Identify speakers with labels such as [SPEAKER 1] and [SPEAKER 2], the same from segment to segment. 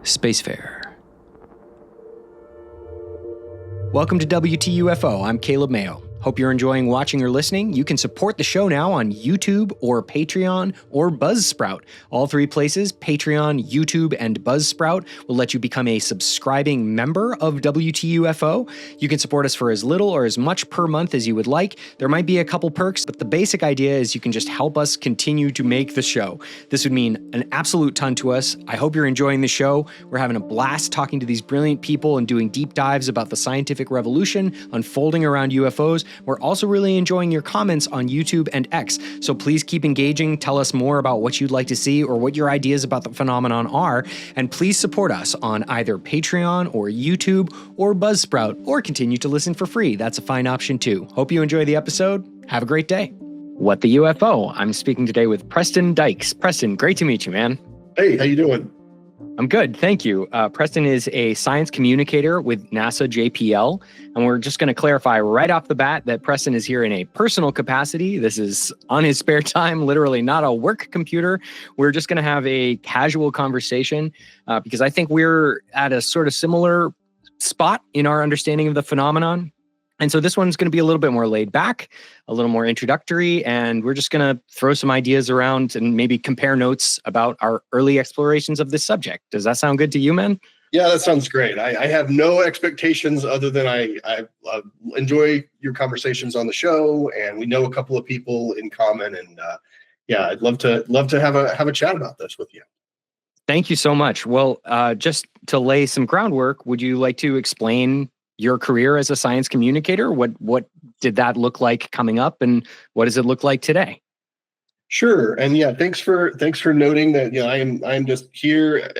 [SPEAKER 1] Spacefare. Welcome to WTUFO. I'm Caleb Mayo. Hope you're enjoying watching or listening. You can support the show now on YouTube or Patreon or Buzzsprout. All three places, Patreon, YouTube, and Buzzsprout, will let you become a subscribing member of WTUFO. You can support us for as little or as much per month as you would like. There might be a couple perks, but the basic idea is you can just help us continue to make the show. This would mean an absolute ton to us. I hope you're enjoying the show. We're having a blast talking to these brilliant people and doing deep dives about the scientific revolution unfolding around UFOs. We're also really enjoying your comments on YouTube and X, so please keep engaging. Tell us more about what you'd like to see or what your ideas about the phenomenon are, and please support us on either Patreon or YouTube or Buzzsprout, or continue to listen for free. That's a fine option too. Hope you enjoy the episode. Have a great day. What the UFO? I'm speaking today with Preston Dyches. Preston, great to meet you, man.
[SPEAKER 2] Hey, how you doing?
[SPEAKER 1] I'm good, thank you. Preston is a science communicator with NASA JPL, and we're just going to clarify right off the bat that Preston is here in a personal capacity. This is on his spare time, literally not a work computer. We're just going to have a casual conversation because I think we're at a sort of similar spot in our understanding of the phenomenon. And so this one's going to be a little bit more laid back, a little more introductory, and we're just going to throw some ideas around and maybe compare notes about our early explorations of this subject. Does that sound good to you, man?
[SPEAKER 2] Yeah, that sounds great. I have no expectations other than I enjoy your conversations on the show, and we know a couple of people in common, and yeah, I'd love to have a chat about this with you.
[SPEAKER 1] Thank you so much. Well, just to lay some groundwork, would you like to explain your career as a science communicator? What did that look like coming up, and what does it look like today?
[SPEAKER 2] Sure, and yeah, thanks for noting that. You know, I'm just here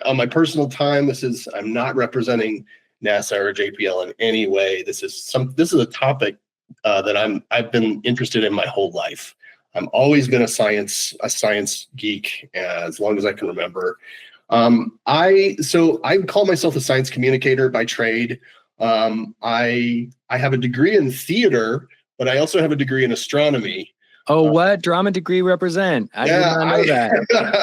[SPEAKER 2] on my personal time. I'm not representing NASA or JPL in any way. This is a topic that I've been interested in my whole life. I've always been a science geek as long as I can remember. I call myself a science communicator by trade. I have a degree in theater, but I also have a degree in astronomy.
[SPEAKER 1] Oh, what drama degree represent? I did not know that.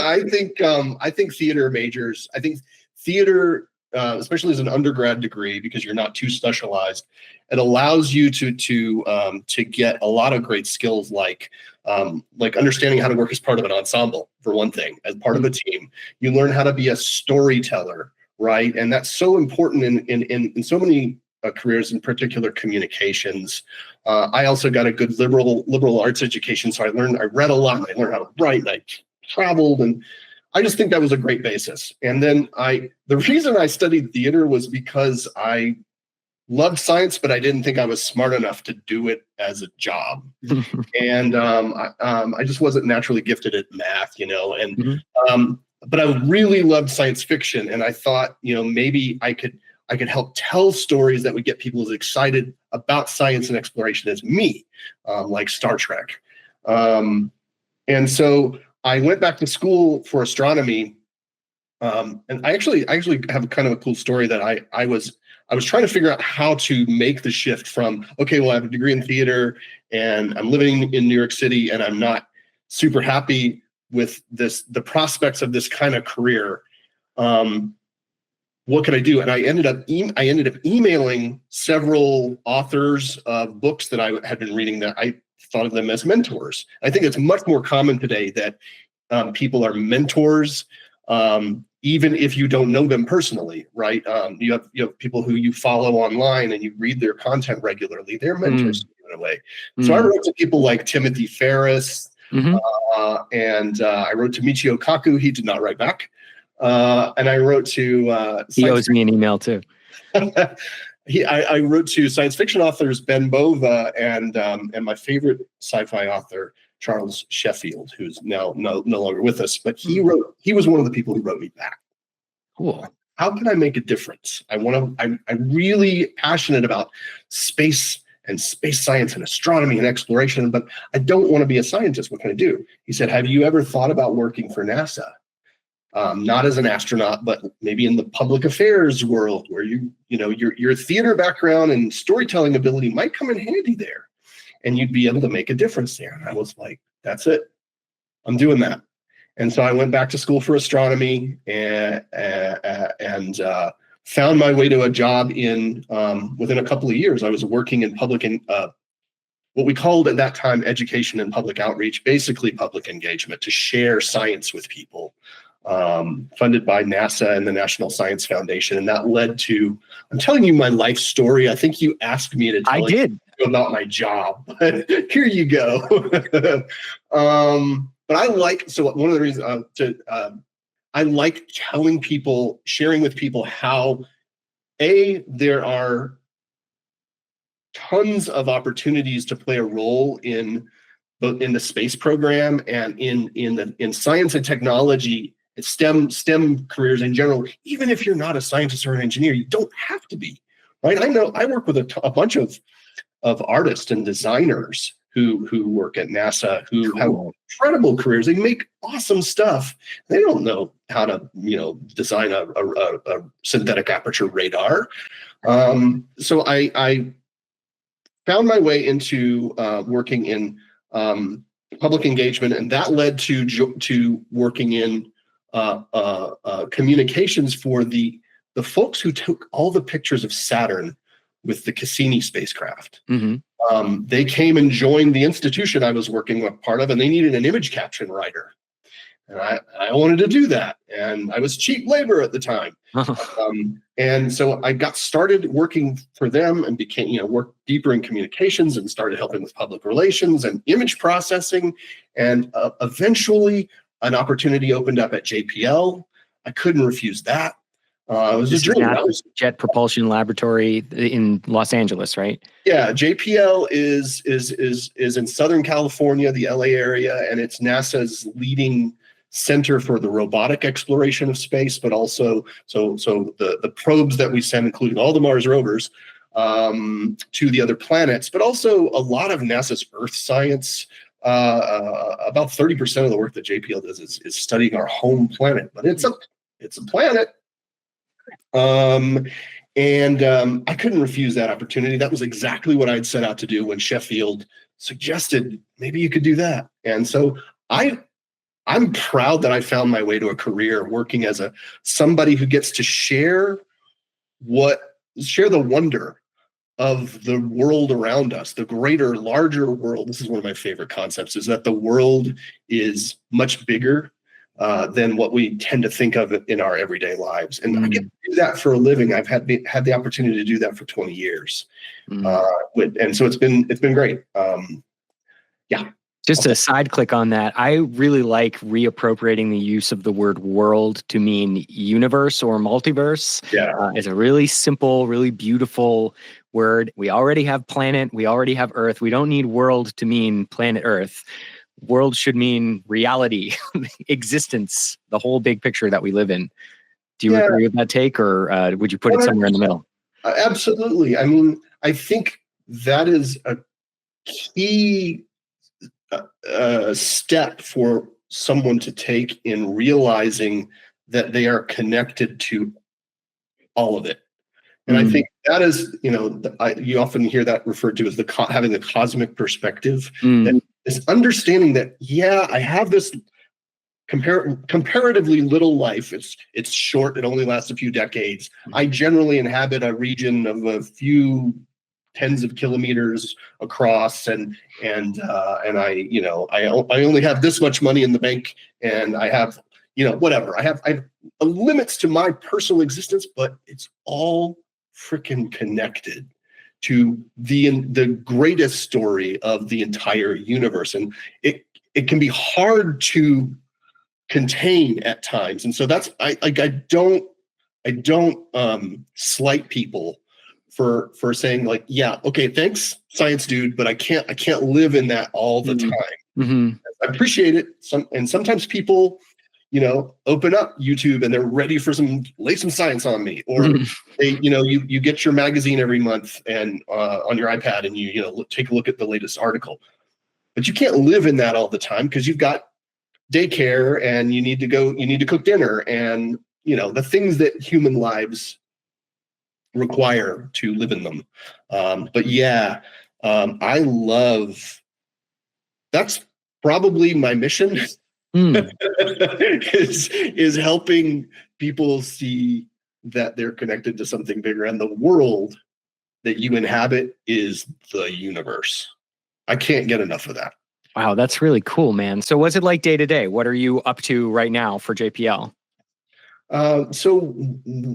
[SPEAKER 2] I think theater majors. I think theater, especially as an undergrad degree, because you're not too specialized, it allows you to get a lot of great skills like understanding how to work as part of an ensemble, for one thing, as part of a team. You learn how to be a storyteller. Right, and that's so important in so many careers, in particular communications. I also got a good liberal arts education, so I read a lot, and I learned how to write, and I traveled, and I just think that was a great basis. And then the reason I studied theater was because I loved science, but I didn't think I was smart enough to do it as a job, and I just wasn't naturally gifted at math, and. But I really loved science fiction, and I thought, maybe I could help tell stories that would get people as excited about science and exploration as me, like Star Trek. And so I went back to school for astronomy, and I actually have kind of a cool story that I was trying to figure out how to make the shift from, okay, well, I have a degree in theater, and I'm living in New York City, and I'm not super happy with the prospects of this kind of career. What could I do? And I ended up emailing several authors of books that I had been reading that I thought of them as mentors. I think it's much more common today that people are mentors, even if you don't know them personally, right? You have people who you follow online and you read their content regularly. They're mentors to you in a way. So I wrote to people like Timothy Ferris, and I wrote to Michio Kaku. He did not write back. And I wrote to
[SPEAKER 1] he owes me an email too.
[SPEAKER 2] I wrote to science fiction authors Ben Bova and my favorite sci-fi author Charles Sheffield, who's now no longer with us. But he was one of the people who wrote me back.
[SPEAKER 1] Cool.
[SPEAKER 2] How can I make a difference? I'm really passionate about space and space science and astronomy and exploration, but I don't want to be a scientist. What can I do? He said, have you ever thought about working for NASA? Not as an astronaut, but maybe in the public affairs world where your theater background and storytelling ability might come in handy there, and you'd be able to make a difference there. And I was like, that's it. I'm doing that. And so I went back to school for astronomy and found my way to a job in within a couple of years. I was working in public and what we called at that time education and public outreach, basically public engagement, to share science with people, funded by NASA and the National Science Foundation. And that led to, I'm telling you my life story. I think you asked me to tell you about my job, but here you go. But I like, so one of the reasons I like telling people, sharing with people how, there are tons of opportunities to play a role in both in the space program and in science and technology, STEM careers in general. Even if you're not a scientist or an engineer, you don't have to be, right? I know I work with a bunch of artists and designers who work at NASA who have incredible careers. They make awesome stuff. They don't know how to, design a synthetic aperture radar. So I found my way into working in public engagement, and that led to working in communications for the folks who took all the pictures of Saturn with the Cassini spacecraft.
[SPEAKER 1] Mm-hmm.
[SPEAKER 2] They came and joined the institution I was working with part of, and they needed an image caption writer. And I wanted to do that. And I was cheap labor at the time. And so I got started working for them and worked deeper in communications and started helping with public relations and image processing. And eventually an opportunity opened up at JPL. I couldn't refuse that. It was a dream.
[SPEAKER 1] Jet Propulsion Laboratory in Los Angeles, right?
[SPEAKER 2] Yeah, JPL is in Southern California, the LA area, and it's NASA's leading center for the robotic exploration of space, but also so the probes that we send, including all the Mars rovers, to the other planets, but also a lot of NASA's Earth science. About 30% of the work that JPL does is studying our home planet, but it's a planet. I couldn't refuse that opportunity. That was exactly what I'd set out to do when Sheffield suggested maybe you could do that. And so I'm proud that I found my way to a career working as somebody who gets to share the wonder of the world around us, the greater, larger world. This is one of my favorite concepts, is that the world is much bigger than what we tend to think of in our everyday lives. And I get to do that for a living. I've had the opportunity to do that for 20 years. And so it's been great. Yeah.
[SPEAKER 1] Just a side click on that. I really like reappropriating the use of the word world to mean universe or multiverse.
[SPEAKER 2] Yeah.
[SPEAKER 1] It's a really simple, really beautiful word. We already have planet. We already have Earth. We don't need world to mean planet Earth. World should mean reality, existence, the whole big picture that we live in. Do you agree with that take, or would you put it somewhere in the middle?
[SPEAKER 2] Absolutely. I mean, I think that is a key step for someone to take in realizing that they are connected to all of it. And I think that is, you often hear that referred to as having the cosmic perspective. And this understanding that, I have this comparatively little life. It's short. It only lasts a few decades. I generally inhabit a region of a few tens of kilometers across, and I only have this much money in the bank, and I have whatever. I have limits to my personal existence, but it's all freaking connected to the greatest story of the entire universe, and it can be hard to contain at times. And so that's I don't slight people for saying like, yeah, okay, thanks, science dude, but I can't live in that all the time.
[SPEAKER 1] Mm-hmm.
[SPEAKER 2] I appreciate it. Sometimes people, open up YouTube and they're ready for lay some science on me, or they, you get your magazine every month and on your iPad, and you take a look at the latest article. But you can't live in that all the time, because you've got daycare and you need to cook dinner, and the things that human lives require to live in them. But I love, that's probably my mission
[SPEAKER 1] Hmm.
[SPEAKER 2] is helping people see that they're connected to something bigger, and the world that you inhabit is the universe. I can't get enough of that.
[SPEAKER 1] Wow, that's really cool, man. So what's it like day to day? What are you up to right now for JPL?
[SPEAKER 2] So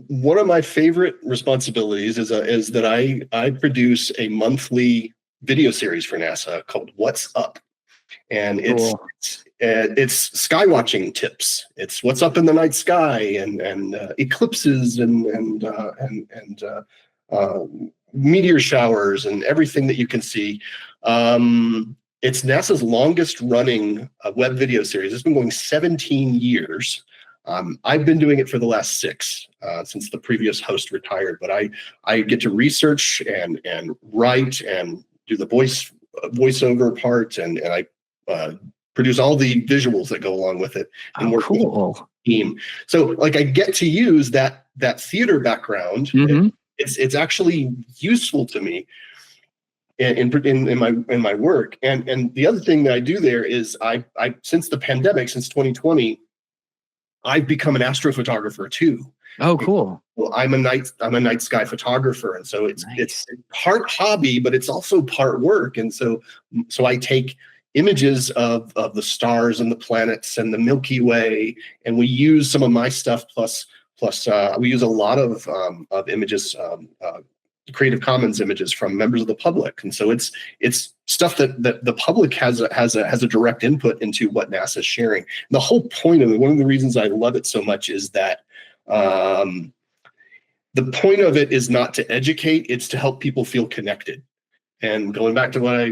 [SPEAKER 2] one of my favorite responsibilities is that I produce a monthly video series for NASA called "What's Up," and
[SPEAKER 1] Cool.
[SPEAKER 2] it's sky watching tips. It's what's up in the night sky and eclipses and uh, meteor showers and everything that you can see. It's NASA's longest running web video series. It's been going 17 years. I've been doing it for the last 6 since the previous host retired, but I get to research and write and do the voiceover part, and I produce all the visuals that go along with it and work with the team. So like I get to use that theater background.
[SPEAKER 1] Mm-hmm.
[SPEAKER 2] It's actually useful to me in my work. And the other thing that I do there is I since the pandemic, since 2020, I've become an astrophotographer too.
[SPEAKER 1] Oh, cool.
[SPEAKER 2] Well, I'm a night sky photographer, and so it's part hobby, but it's also part work. And so I take images of the stars and the planets and the Milky Way, and we use some of my stuff plus we use a lot of images, Creative Commons images from members of the public, and so it's stuff that the public has a direct input into what NASA's sharing. The whole point of it, one of the reasons I love it so much, is that the point of it is not to educate; it's to help people feel connected. And going back to what I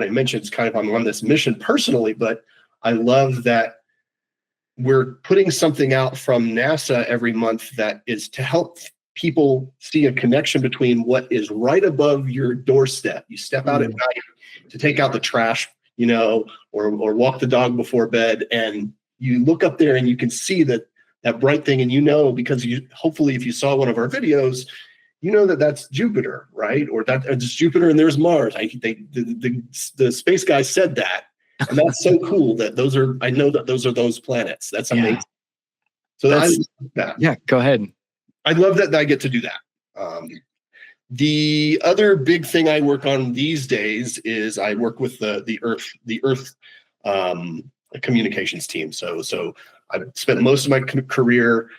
[SPEAKER 2] mentioned, it's kind of I'm on this mission personally, but I love that we're putting something out from NASA every month that is to help people see a connection between what is right above your doorstep. You step out at night to take out the trash, or walk the dog before bed, and you look up there and you can see that bright thing, and because hopefully if you saw one of our videos, that's Jupiter, right? Or that it's Jupiter and there's Mars. The space guy said that, and that's so cool that I know that those are those planets. That's amazing.
[SPEAKER 1] Yeah.
[SPEAKER 2] So
[SPEAKER 1] yeah, go ahead.
[SPEAKER 2] I love that I get to do that. The other big thing I work on these days is I work with the Earth communications team. So I've spent most of my career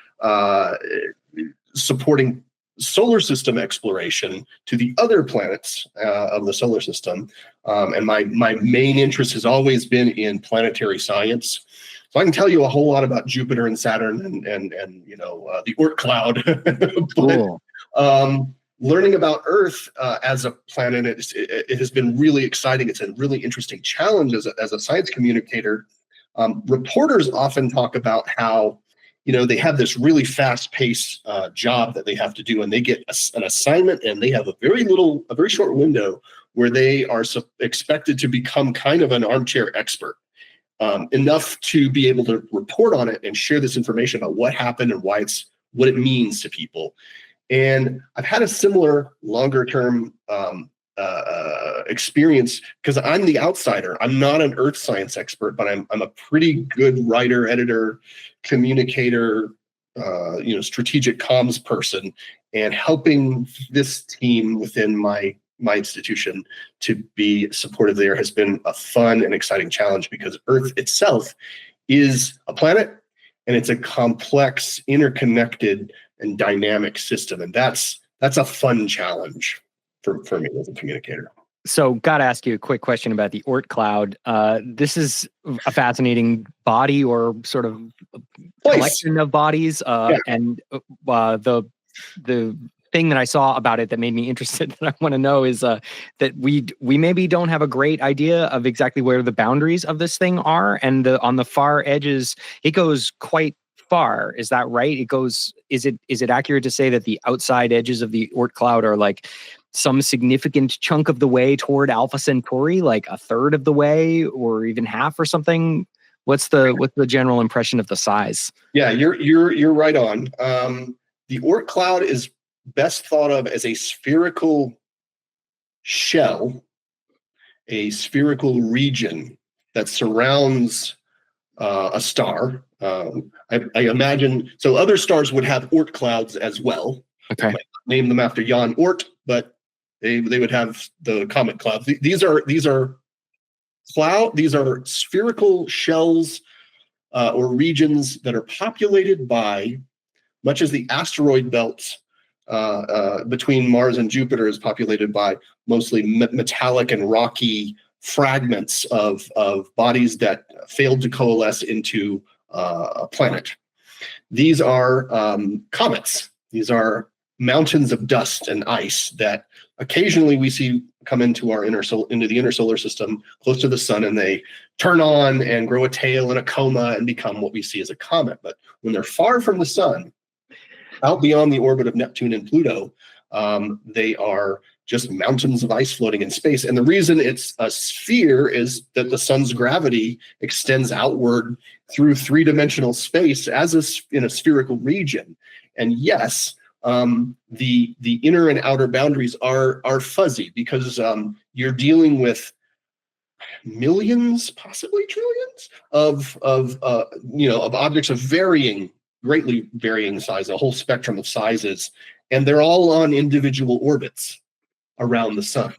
[SPEAKER 2] supporting solar system exploration to the other planets of the solar system, and my main interest has always been in planetary science. So I can tell you a whole lot about Jupiter and Saturn and the Oort Cloud. But learning about Earth as a planet, it has been really exciting. It's a really interesting challenge as a science communicator. Reporters often talk about how they have this really fast-paced job that they have to do, and they get an assignment, and they have a very short window where they are expected to become kind of an armchair expert. Enough to be able to report on it and share this information about what happened and what it means to people. And I've had a similar longer term experience because I'm the outsider. I'm not an earth science expert, but I'm a pretty good writer, editor, communicator, strategic comms person, and helping this team within my institution to be supportive there has been a fun and exciting challenge, because Earth itself is a planet, and it's a complex, interconnected, and dynamic system. And that's a fun challenge for me as a communicator.
[SPEAKER 1] So, got to ask you a quick question about the Oort Cloud. This is a fascinating body, or sort of collection of bodies, and the thing that I saw about it that made me interested that I want to know is that we maybe don't have a great idea of exactly where the boundaries of this thing are, and on the far edges it goes quite far. Is that right? Is it accurate to say that the outside edges of the Oort Cloud are like some significant chunk of the way toward Alpha Centauri, like a third of the way or even half or something? What's the general impression of the size?
[SPEAKER 2] Yeah, you're right on. The Oort Cloud is best thought of as a spherical shell, a spherical region that surrounds a star. I imagine, so other stars would have Oort clouds as well.
[SPEAKER 1] Okay.
[SPEAKER 2] Name them after Jan Oort, but they would have the comet clouds. These are spherical shells or regions that are populated by, much as the asteroid belt between Mars and Jupiter is populated by mostly metallic and rocky fragments of bodies that failed to coalesce into a planet. These are comets. These are mountains of dust and ice that occasionally we see come into the inner solar system close to the sun, and they turn on and grow a tail and a coma and become what we see as a comet. But when they're far from the sun, out beyond the orbit of Neptune and Pluto, they are just mountains of ice floating in space. And the reason it's a sphere is that the sun's gravity extends outward through three-dimensional space in a spherical region. And yes, the inner and outer boundaries are fuzzy because you're dealing with millions, possibly trillions of objects of greatly varying size, a whole spectrum of sizes, and they're all on individual orbits around the sun.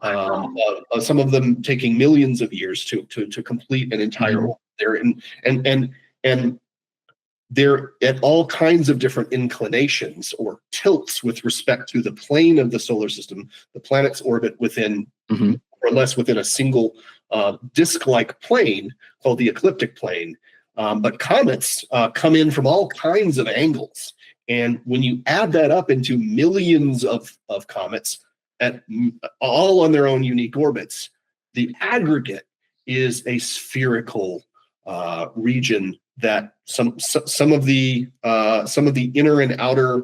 [SPEAKER 2] Some of them taking millions of years to complete an entire orbit. And they're at all kinds of different inclinations or tilts with respect to the plane of the solar system. The planets orbit within, more or less within a single disk-like plane called the ecliptic plane. But comets come in from all kinds of angles. And when you add that up into millions of comets, all on their own unique orbits, the aggregate is a spherical region that some of the inner and outer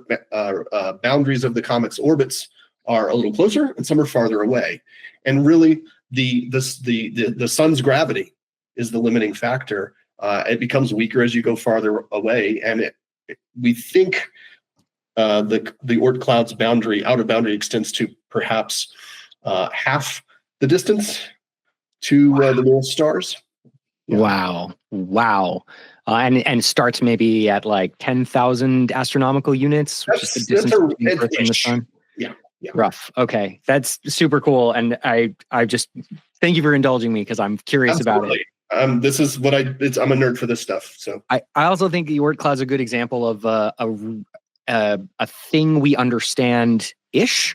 [SPEAKER 2] boundaries of the comet's orbits are a little closer, and some are farther away. And really, the sun's gravity is the limiting factor. It becomes weaker as you go farther away, and we think the Oort cloud's outer boundary extends to perhaps half the distance to the nearest stars. Yeah.
[SPEAKER 1] Wow. And starts maybe at like 10,000 astronomical units, which is the distance between Earth and the sun.
[SPEAKER 2] Yeah.
[SPEAKER 1] Rough. Okay, that's super cool, and I just thank you for indulging me because I'm curious about it.
[SPEAKER 2] This is what I'm a nerd for this stuff. So
[SPEAKER 1] I also think the Oort cloud's a good example of a thing we understand ish,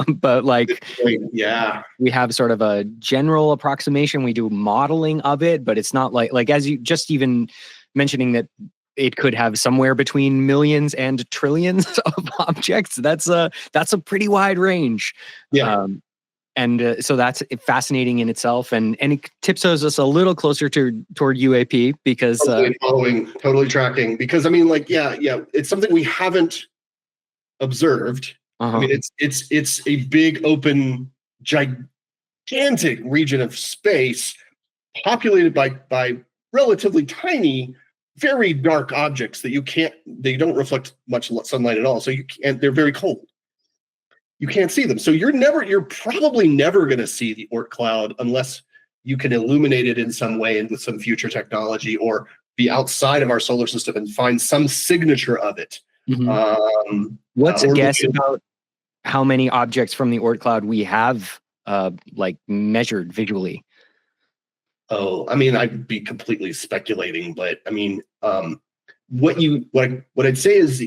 [SPEAKER 1] but like,
[SPEAKER 2] yeah,
[SPEAKER 1] we have sort of a general approximation. We do modeling of it, but it's not like as you just even mentioning that it could have somewhere between millions and trillions of objects. That's a pretty wide range.
[SPEAKER 2] Yeah.
[SPEAKER 1] So that's fascinating in itself, and it tiptoes us a little closer toward UAP because
[SPEAKER 2] totally tracking. Because I mean, like, yeah, it's something we haven't observed. I mean, it's a big, open, gigantic region of space populated by relatively tiny, very dark objects that they don't reflect much sunlight at all. So they're very cold. You can't see them. So you're probably never going to see the Oort cloud unless you can illuminate it in some way and with some future technology, or be outside of our solar system and find some signature of it.
[SPEAKER 1] What's a guess about how many objects from the Oort cloud we have measured visually?
[SPEAKER 2] Oh, I mean, I'd be completely speculating, but I mean, what I'd say is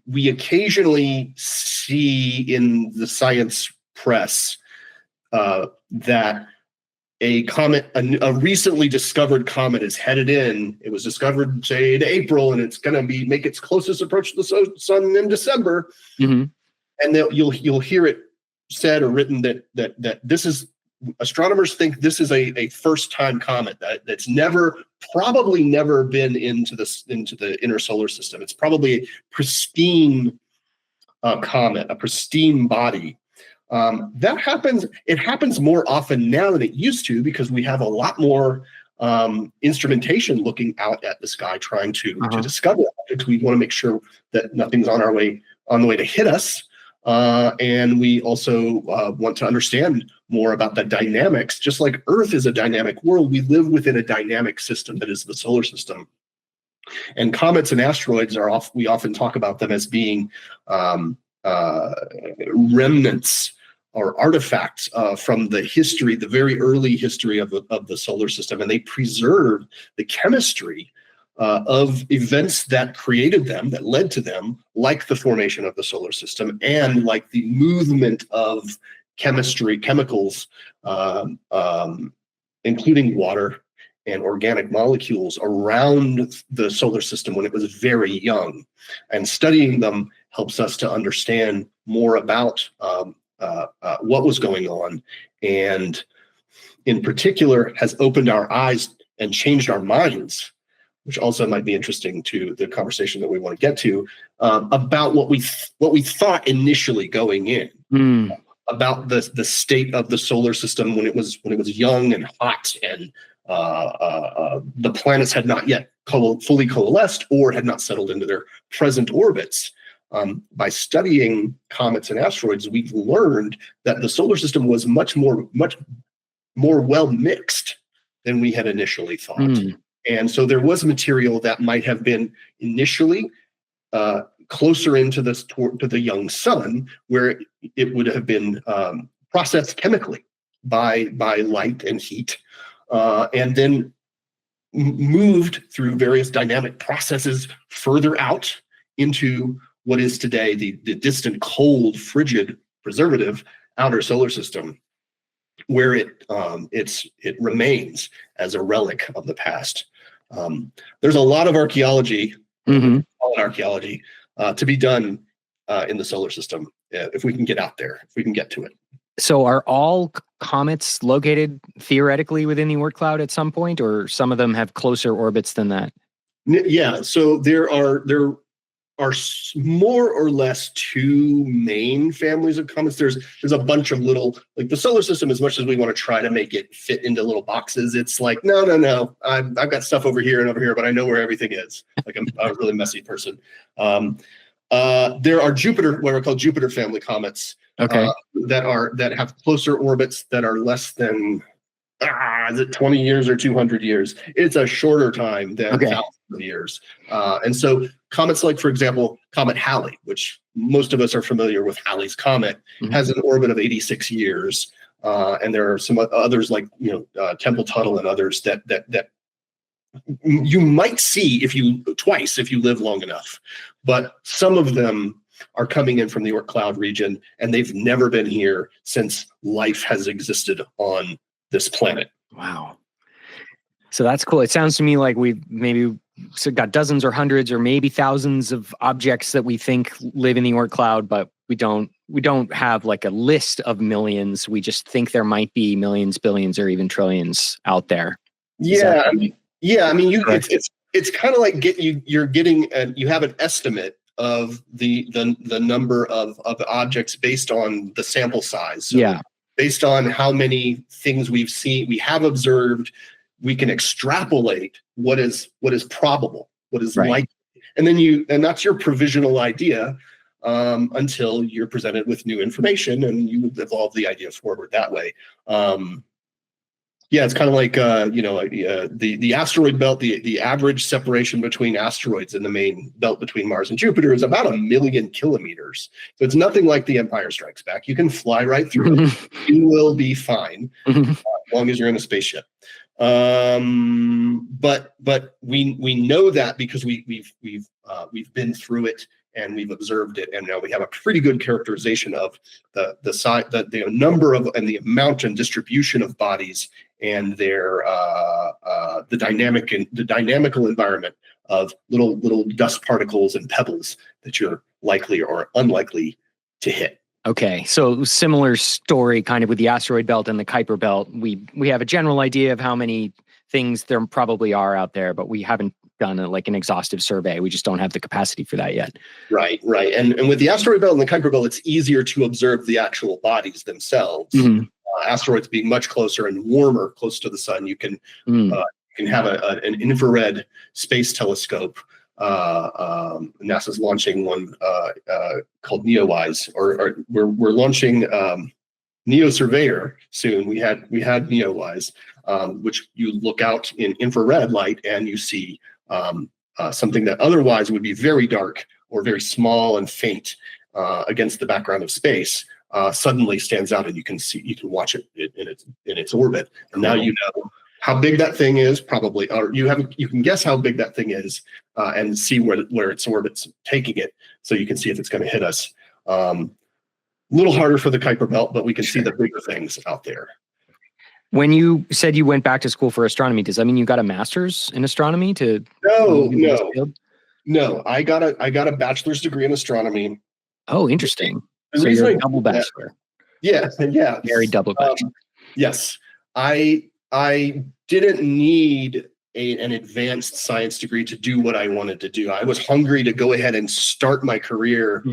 [SPEAKER 2] we occasionally see in the science press that a comet, a recently discovered comet, is headed in. It was discovered, say, in April, and it's going to make its closest approach to the sun in December. And you'll hear it said or written that this is, astronomers think this is a first-time comet that's probably never been into the inner solar system. It's probably a pristine comet, a pristine body. That happens. It happens more often now than it used to, because we have a lot more instrumentation looking out at the sky, trying to discover objects. We want to make sure that nothing's on the way to hit us. And we also want to understand more about the dynamics. Just like Earth is a dynamic world, we live within a dynamic system that is the solar system. And comets and asteroids we often talk about them as being remnants or artifacts from the very early history of the solar system, and they preserve the chemistry of events that created them, that led to them, like the formation of the solar system and like the movement of chemicals, including water and organic molecules around the solar system when it was very young. And studying them helps us to understand more about what was going on, and in particular has opened our eyes and changed our minds, which also might be interesting to the conversation that we want to get to, about what we thought initially going in, about the state of the solar system when it was young and hot, and the planets had not yet fully coalesced or had not settled into their present orbits. By studying comets and asteroids, we've learned that the solar system was much more well mixed than we had initially thought. And so there was material that might have been initially closer into to the young sun, where it would have been processed chemically by light and heat, and then moved through various dynamic processes further out into what is today the distant, cold, frigid, preservative outer solar system, where it remains as a relic of the past. There's a lot of archaeology, archaeology, to be done in the solar system if we can get out there, if we can get to it.
[SPEAKER 1] So are all comets located theoretically within the Oort cloud at some point, or some of them have closer orbits than that?
[SPEAKER 2] Yeah, so there are more or less two main families of comets. There's a bunch of little, like the solar system, as much as we want to try to make it fit into little boxes, it's like, no, I've got stuff over here and over here, but I know where everything is. Like I'm a really messy person. There are what are called Jupiter family comets, that have closer orbits that are less than is it 20 years or 200 years? It's a shorter time than thousands of years. And so comets like, for example, Comet Halley, which most of us are familiar with Halley's Comet, has an orbit of 86 years. And there are some others like, Temple Tuttle and others that you might see if you live long enough. But some of them are coming in from the Oort Cloud region, and they've never been here since life has existed on this planet.
[SPEAKER 1] Wow. So that's cool. It sounds to me like we've maybe got dozens or hundreds or maybe thousands of objects that we think live in the Oort cloud, but we don't have like a list of millions. We just think there might be millions, billions, or even trillions out there.
[SPEAKER 2] Yeah. It's kind of like you have an estimate of the number of objects based on the sample size. So based on how many things we have observed, we can extrapolate what is probable, what is likely, and that's your provisional idea until you're presented with new information, and you evolve the idea forward that way. It's kind of like the asteroid belt. The average separation between asteroids in the main belt between Mars and Jupiter is about 1 million kilometers. So it's nothing like The Empire Strikes Back. You can fly right through it. You will be fine as long as you're in a spaceship. But we know that because we've been through it and we've observed it, and now we have a pretty good characterization of the size, the number of, and the amount and distribution of bodies, and their the dynamical environment of little dust particles and pebbles that you're likely or unlikely to hit.
[SPEAKER 1] Okay, so similar story kind of with the asteroid belt and the Kuiper belt. We have a general idea of how many things there probably are out there, but we haven't done an exhaustive survey. We just don't have the capacity for that yet.
[SPEAKER 2] Right. And with the asteroid belt and the Kuiper belt, it's easier to observe the actual bodies themselves. Asteroids being much closer and warmer, close to the sun, you can have an infrared space telescope NASA's launching one called NEOWISE, or we're launching Neo Surveyor soon. We had NEOWISE, which you look out in infrared light and you see something that otherwise would be very dark or very small and faint against the background of space. Suddenly stands out, and you can watch it in its orbit. And now you know how big that thing is, probably, or you can guess how big that thing is, and see where its orbit's taking it, so you can see if it's going to hit us. A little harder for the Kuiper Belt, but we can see the bigger things out there.
[SPEAKER 1] When you said you went back to school for astronomy, does that mean you got a master's in astronomy?
[SPEAKER 2] No. I got a bachelor's degree in astronomy.
[SPEAKER 1] Oh, interesting. So you're a double bachelor.
[SPEAKER 2] Yeah.
[SPEAKER 1] Very double bachelor.
[SPEAKER 2] Yes. I didn't need an advanced science degree to do what I wanted to do. I was hungry to go ahead and start my career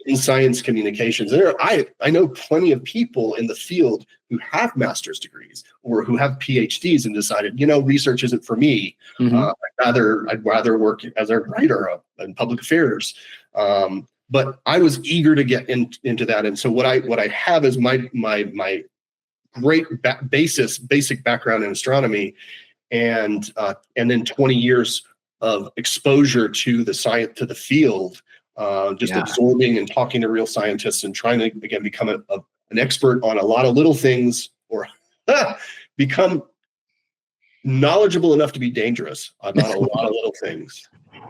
[SPEAKER 2] in science communications. I know plenty of people in the field who have master's degrees or who have PhDs and decided, research isn't for me. I'd rather work as a writer in public affairs. But I was eager to get into that. And so what I have is my great basic background in astronomy, and then 20 years of exposure to the science, to the field, absorbing and talking to real scientists and trying to, again, become an expert on a lot of little things, or become knowledgeable enough to be dangerous about a lot of little things.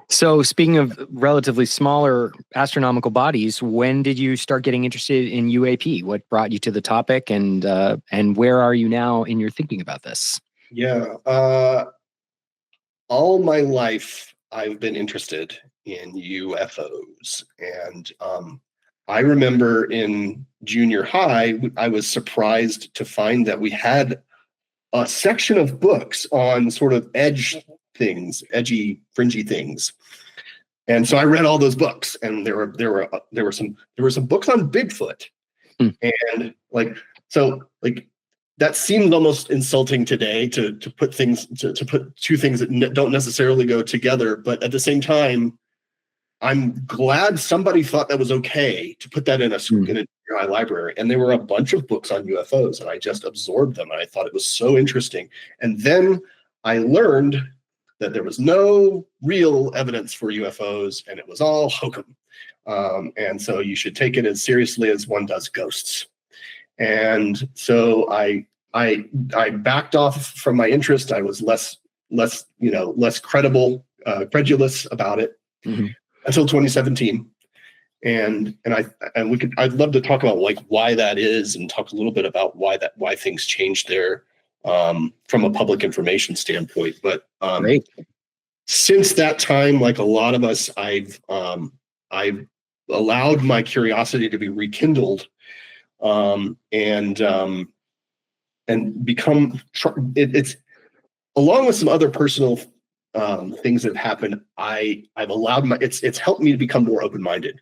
[SPEAKER 1] So speaking of relatively smaller astronomical bodies, when did you start getting interested in UAP? What brought you to the topic, and where are you now in your thinking about this?
[SPEAKER 2] Yeah. All my life, I've been interested in UFOs. And I remember in junior high, I was surprised to find that we had a section of books on sort of edgy, fringy things. And so I read all those books, and there were some books on Bigfoot. And that seems almost insulting today to put two things that don't necessarily go together. But at the same time, I'm glad somebody thought that was okay to put that in a junior high library. And there were a bunch of books on UFOs, and I just absorbed them, and I thought it was so interesting. And then I learned that there was no real evidence for UFOs, and it was all hokum. And so you should take it as seriously as one does ghosts. And so I backed off from my interest. I was less credulous about it until 2017. And I'd love to talk about why that is, and talk a little bit about why things changed there from a public information standpoint. But since that time, like a lot of us, I've allowed my curiosity to be rekindled, and become it's along with some other personal things that have happened. I've allowed it's helped me to become more open-minded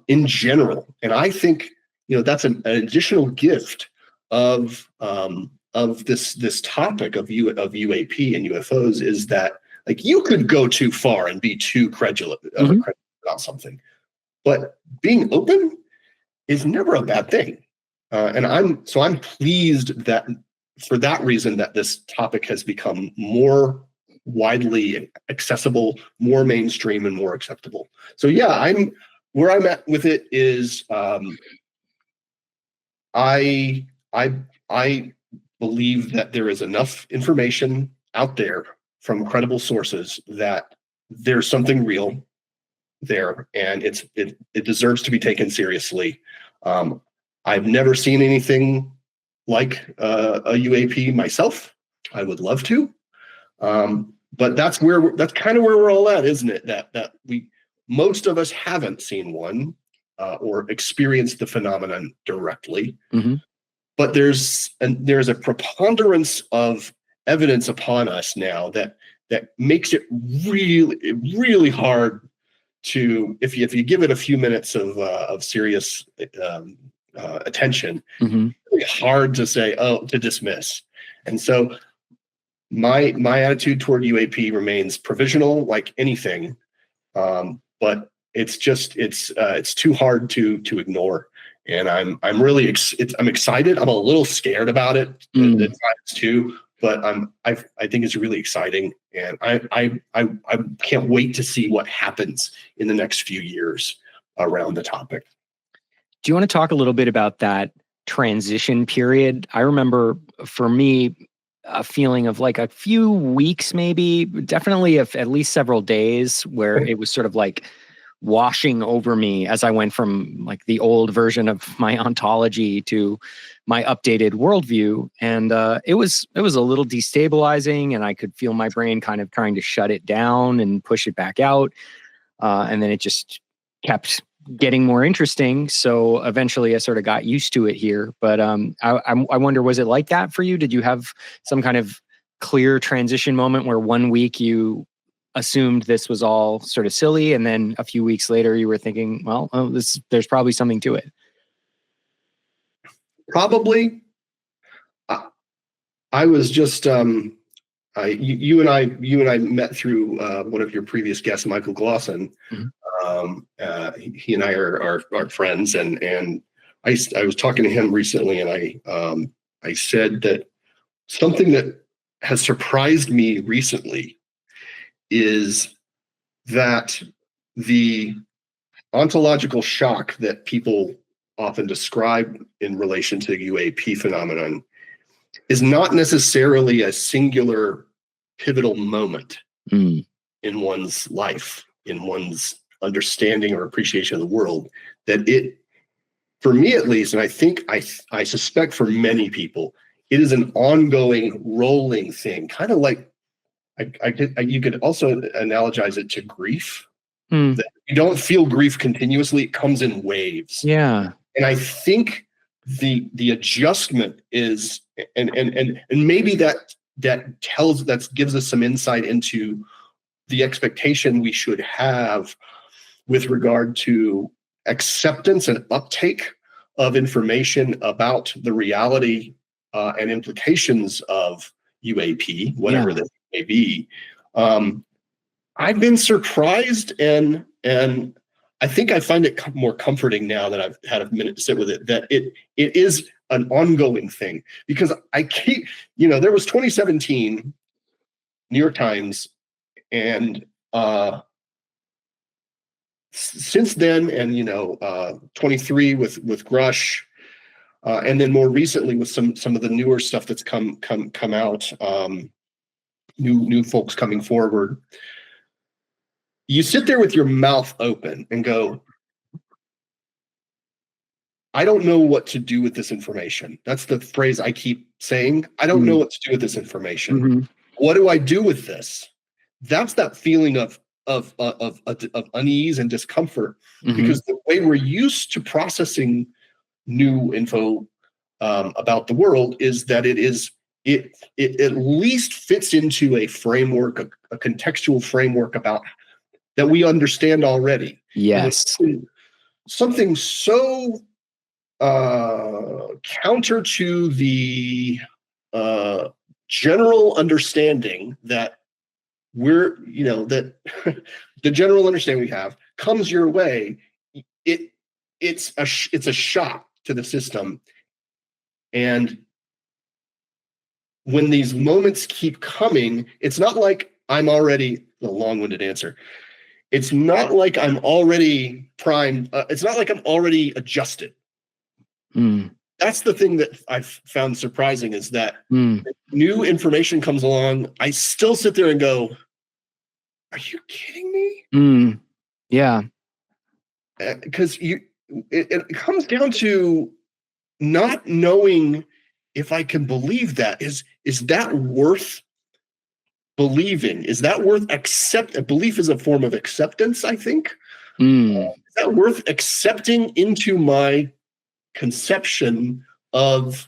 [SPEAKER 2] in general, and I think that's an additional gift of this topic of UAP and UFOs, is that you could go too far and be too credulous about something, but being open is never a bad thing. And I'm pleased that for that reason that this topic has become more widely accessible, more mainstream, and more acceptable. So yeah, where I'm at with it is I believe that there is enough information out there from credible sources that there's something real there, and it deserves to be taken seriously. I've never seen anything like a UAP myself. I would love to, but that's kind of where we're all at, isn't it? That most of us haven't seen one or experienced the phenomenon directly, but there's a preponderance of evidence upon us now that makes it really, really hard to, if you give it a few minutes of serious attention, really hard to say, to dismiss. And so my attitude toward UAP remains provisional, like anything, but it's too hard to ignore. And I'm really I'm excited. I'm a little scared about it at times too, but I think it's really exciting, and I can't wait to see what happens in the next few years around the topic.
[SPEAKER 1] Do you want to talk a little bit about that transition period? I remember for me, a feeling of like a few weeks, maybe, definitely at least several days, where it was sort of like washing over me as I went from like the old version of my ontology to my updated worldview. And it was a little destabilizing, and I could feel my brain kind of trying to shut it down and push it back out. And then it just kept getting more interesting. So eventually I sort of got used to it here. But I wonder, was it like that for you? Did you have some kind of clear transition moment where one week you assumed this was all sort of silly, and then a few weeks later you were thinking, well, there's probably something to it?
[SPEAKER 2] Probably. I was just you and I met through one of your previous guests, Michael Glosson. He and I are friends, and I was talking to him recently, and I said that something that has surprised me recently is that the ontological shock that people often describe in relation to the UAP phenomenon is not necessarily a singular pivotal moment in one's life, in one's understanding or appreciation of the world. That it, for me at least, and I think I suspect for many people, it is an ongoing, rolling thing, kind of like you could also analogize it to grief. That you don't feel grief continuously; it comes in waves.
[SPEAKER 1] Yeah,
[SPEAKER 2] and I think the adjustment is, and maybe that gives us some insight into the expectation we should have with regard to acceptance and uptake of information about the reality and implications of UAP, whatever that may be. I've been surprised, and I think I find it more comforting now that I've had a minute to sit with it, that it is an ongoing thing. Because I keep, there was 2017, New York Times, and since then, and 23 with Grush, and then more recently with some of the newer stuff that's come out, new folks coming forward. You sit there with your mouth open and go, I don't know what to do with this information. That's the phrase I keep saying. I don't know what to do with this information. What do I do with this? That's that feeling of unease and discomfort, because the way we're used to processing new info about the world is that it at least fits into a framework, a contextual framework about that we understand already.
[SPEAKER 1] Yes.
[SPEAKER 2] Something so counter to the general understanding that that the general understanding we have comes your way. It's a shock to the system. And when these moments keep coming, it's not like I'm already a long-winded answer. It's not like I'm already primed. It's not like I'm already adjusted. That's the thing that I've found surprising, is that new information comes along. I still sit there and go, are you kidding me?
[SPEAKER 1] Yeah.
[SPEAKER 2] Because it comes down to not knowing if I can believe that. Is that worth believing? Is that worth belief is a form of acceptance, I think. Is that worth accepting into my conceptualization of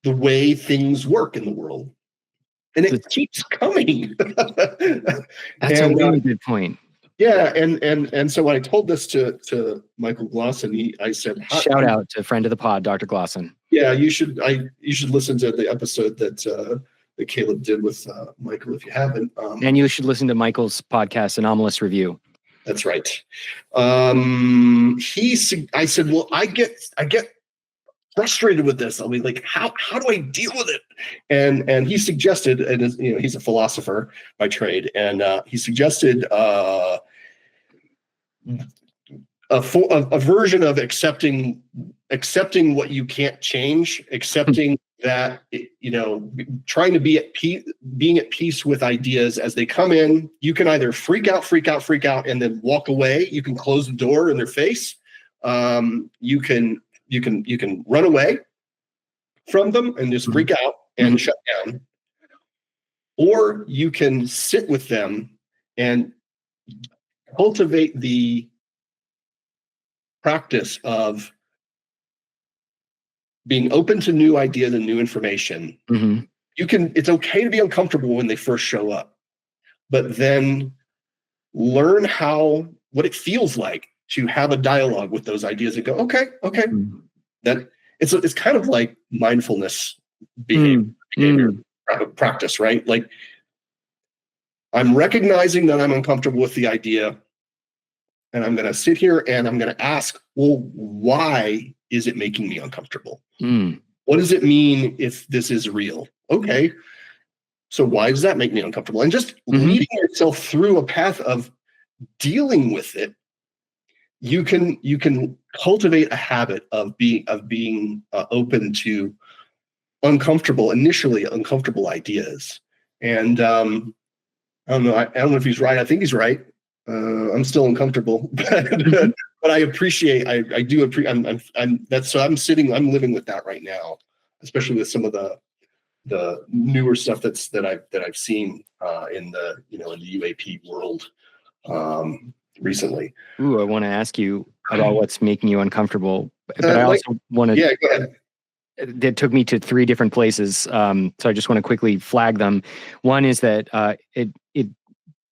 [SPEAKER 2] the way things work in the world? And it keeps coming.
[SPEAKER 1] That's a really good point.
[SPEAKER 2] Yeah, and so when I told this to Michael Glosson, I said,
[SPEAKER 1] shout out to friend of the pod, Dr. Glosson.
[SPEAKER 2] Yeah, you should. You should listen to the episode that Caleb did with Michael if you haven't.
[SPEAKER 1] And you should listen to Michael's podcast, Anomalous Review.
[SPEAKER 2] That's right. I said, well, I get frustrated with this. I mean, like, how do I deal with it? And he suggested, and he's a philosopher by trade, and he suggested a version of accepting what you can't change, accepting that, trying to be at peace, being at peace with ideas as they come in. You can either freak out, and then walk away. You can close the door in their face. You can run away from them and just freak out and shut down, or you can sit with them and cultivate the practice of being open to new ideas and new information.
[SPEAKER 1] Mm-hmm.
[SPEAKER 2] It's okay to be uncomfortable when they first show up, but then learn what it feels like to have a dialogue with those ideas and go, okay.
[SPEAKER 1] Mm-hmm.
[SPEAKER 2] That it's kind of like mindfulness behavior practice, right? Like, I'm recognizing that I'm uncomfortable with the idea, and I'm going to sit here and I'm going to ask, well, why is it making me uncomfortable? What does it mean if this is real? Okay, so why does that make me uncomfortable? And just leading yourself through a path of dealing with it, you can cultivate a habit of being open to initially uncomfortable ideas. And I don't know if he's right. I think he's right. I'm still uncomfortable, but I appreciate. I'm living with that right now, especially with some of the newer stuff that I've seen in the UAP world recently.
[SPEAKER 1] Ooh, I want to ask you about what's making you uncomfortable, but I also want to.
[SPEAKER 2] Yeah, go ahead.
[SPEAKER 1] That took me to 3 different places, so I just want to quickly flag them. One is that it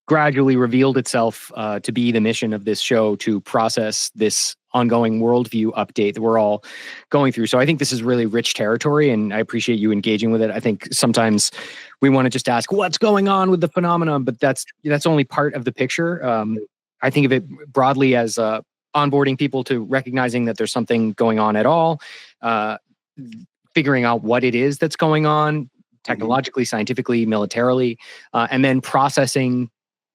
[SPEAKER 1] gradually revealed itself to be the mission of this show to process this ongoing worldview update that we're all going through. So I think this is really rich territory, and I appreciate you engaging with it. I think sometimes we want to just ask what's going on with the phenomenon, but that's only part of the picture. I think of it broadly as onboarding people to recognizing that there's something going on at all, figuring out what it is that's going on technologically, scientifically, militarily, and then processing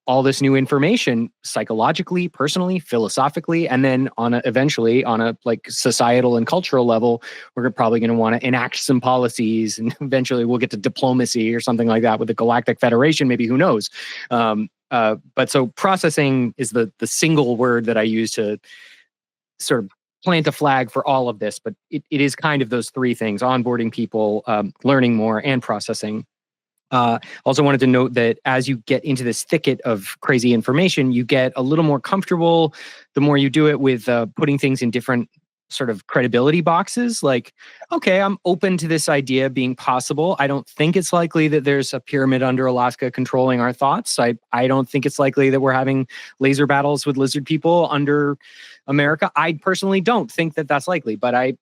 [SPEAKER 1] all this new information psychologically, personally, philosophically, and then eventually on a like societal and cultural level, we're probably going to want to enact some policies, and eventually we'll get to diplomacy or something like that with the Galactic Federation, maybe, who knows. But so processing is the single word that I use to sort of plant a flag for all of this, but it is kind of those 3 things: onboarding people, learning more, and processing. Also wanted to note that as you get into this thicket of crazy information, you get a little more comfortable the more you do it with putting things in different sort of credibility boxes. Like, okay, I'm open to this idea being possible. I don't think it's likely that there's a pyramid under Alaska controlling our thoughts. I don't think it's likely that we're having laser battles with lizard people under America. I personally don't think that that's likely, but I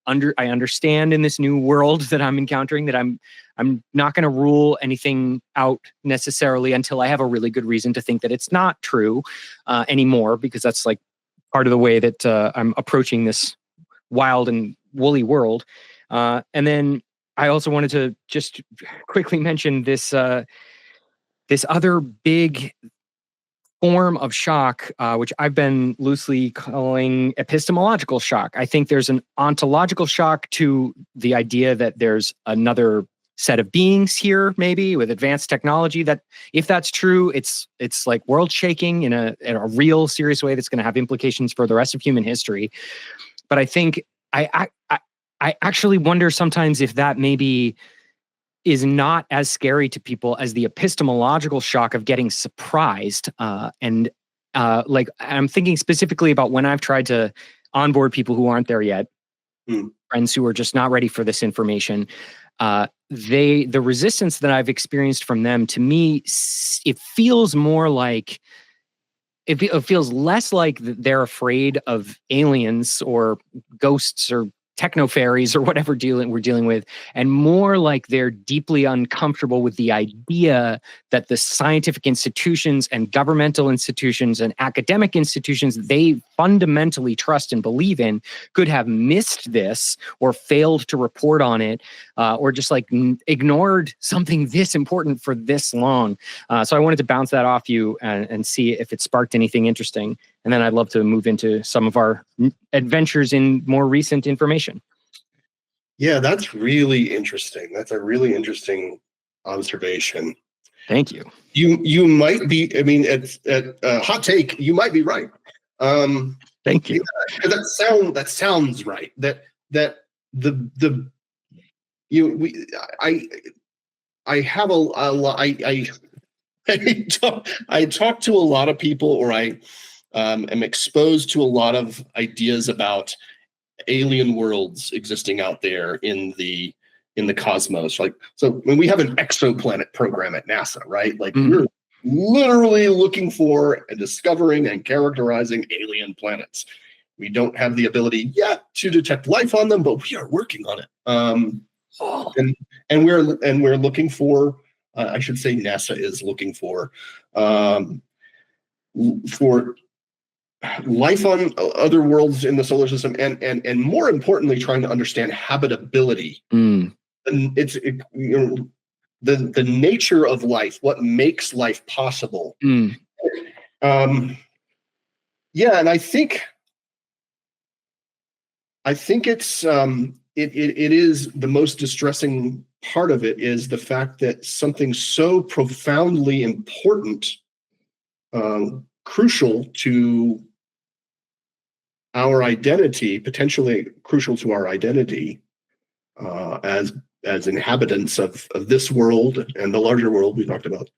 [SPEAKER 1] understand in this new world that I'm encountering that I'm not going to rule anything out necessarily until I have a really good reason to think that it's not true anymore, because that's like part of the way that I'm approaching this wild and woolly world. And then I also wanted to just quickly mention this other big form of shock, which I've been loosely calling epistemological shock. I think there's an ontological shock to the idea that there's another set of beings here, maybe with advanced technology, that if that's true, it's like world shaking in a real serious way that's going to have implications for the rest of human history. But I think I actually wonder sometimes if that maybe is not as scary to people as the epistemological shock of getting surprised. Like, I'm thinking specifically about when I've tried to onboard people who aren't there yet, friends who are just not ready for this information. The resistance that I've experienced from them, to me, it feels more like, it feels less like they're afraid of aliens or ghosts or techno fairies or whatever we're dealing with, and more like they're deeply uncomfortable with the idea that the scientific institutions and governmental institutions and academic institutions they fundamentally trust and believe in could have missed this or failed to report on it, or just like ignored something this important for this long. So I wanted to bounce that off you and see if it sparked anything interesting. And then I'd love to move into some of our adventures in more recent information.
[SPEAKER 2] Yeah, that's really interesting. That's a really interesting observation.
[SPEAKER 1] Thank you.
[SPEAKER 2] You might be. I mean, at hot take, you might be right.
[SPEAKER 1] Thank you.
[SPEAKER 2] Yeah, that sounds right. That the I have a lot. I talk to a lot of people, or I am exposed to a lot of ideas about alien worlds existing out there in the cosmos. Like, so when we have an exoplanet program at NASA, right? Like we're literally looking for and discovering and characterizing alien planets. We don't have the ability yet to detect life on them, but we are working on it. And we're looking for, I should say NASA is looking for life on other worlds in the solar system, and more importantly, trying to understand habitability. And the nature of life, what makes life possible. Yeah, and I think it's it is the most distressing part of it is the fact that something so profoundly important, crucial to our identity, potentially crucial to our identity as inhabitants of this world and the larger world we talked about,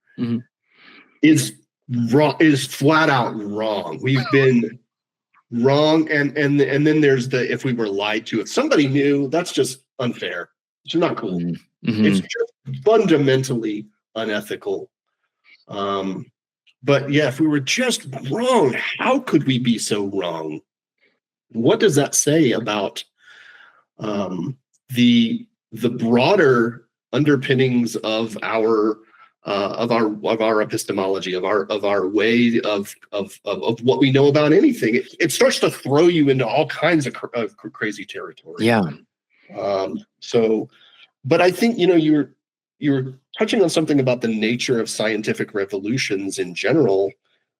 [SPEAKER 2] is wrong, is flat out wrong. We've been wrong, and then there's the if we were lied to. If somebody knew, that's just unfair. It's not cool. It's just fundamentally unethical. But yeah, if we were just wrong, how could we be so wrong? What does that say about the broader underpinnings of our epistemology, of our way of what we know about anything? It starts to throw you into all kinds of crazy territory.
[SPEAKER 1] Yeah.
[SPEAKER 2] So, but I think you're touching on something about the nature of scientific revolutions in general.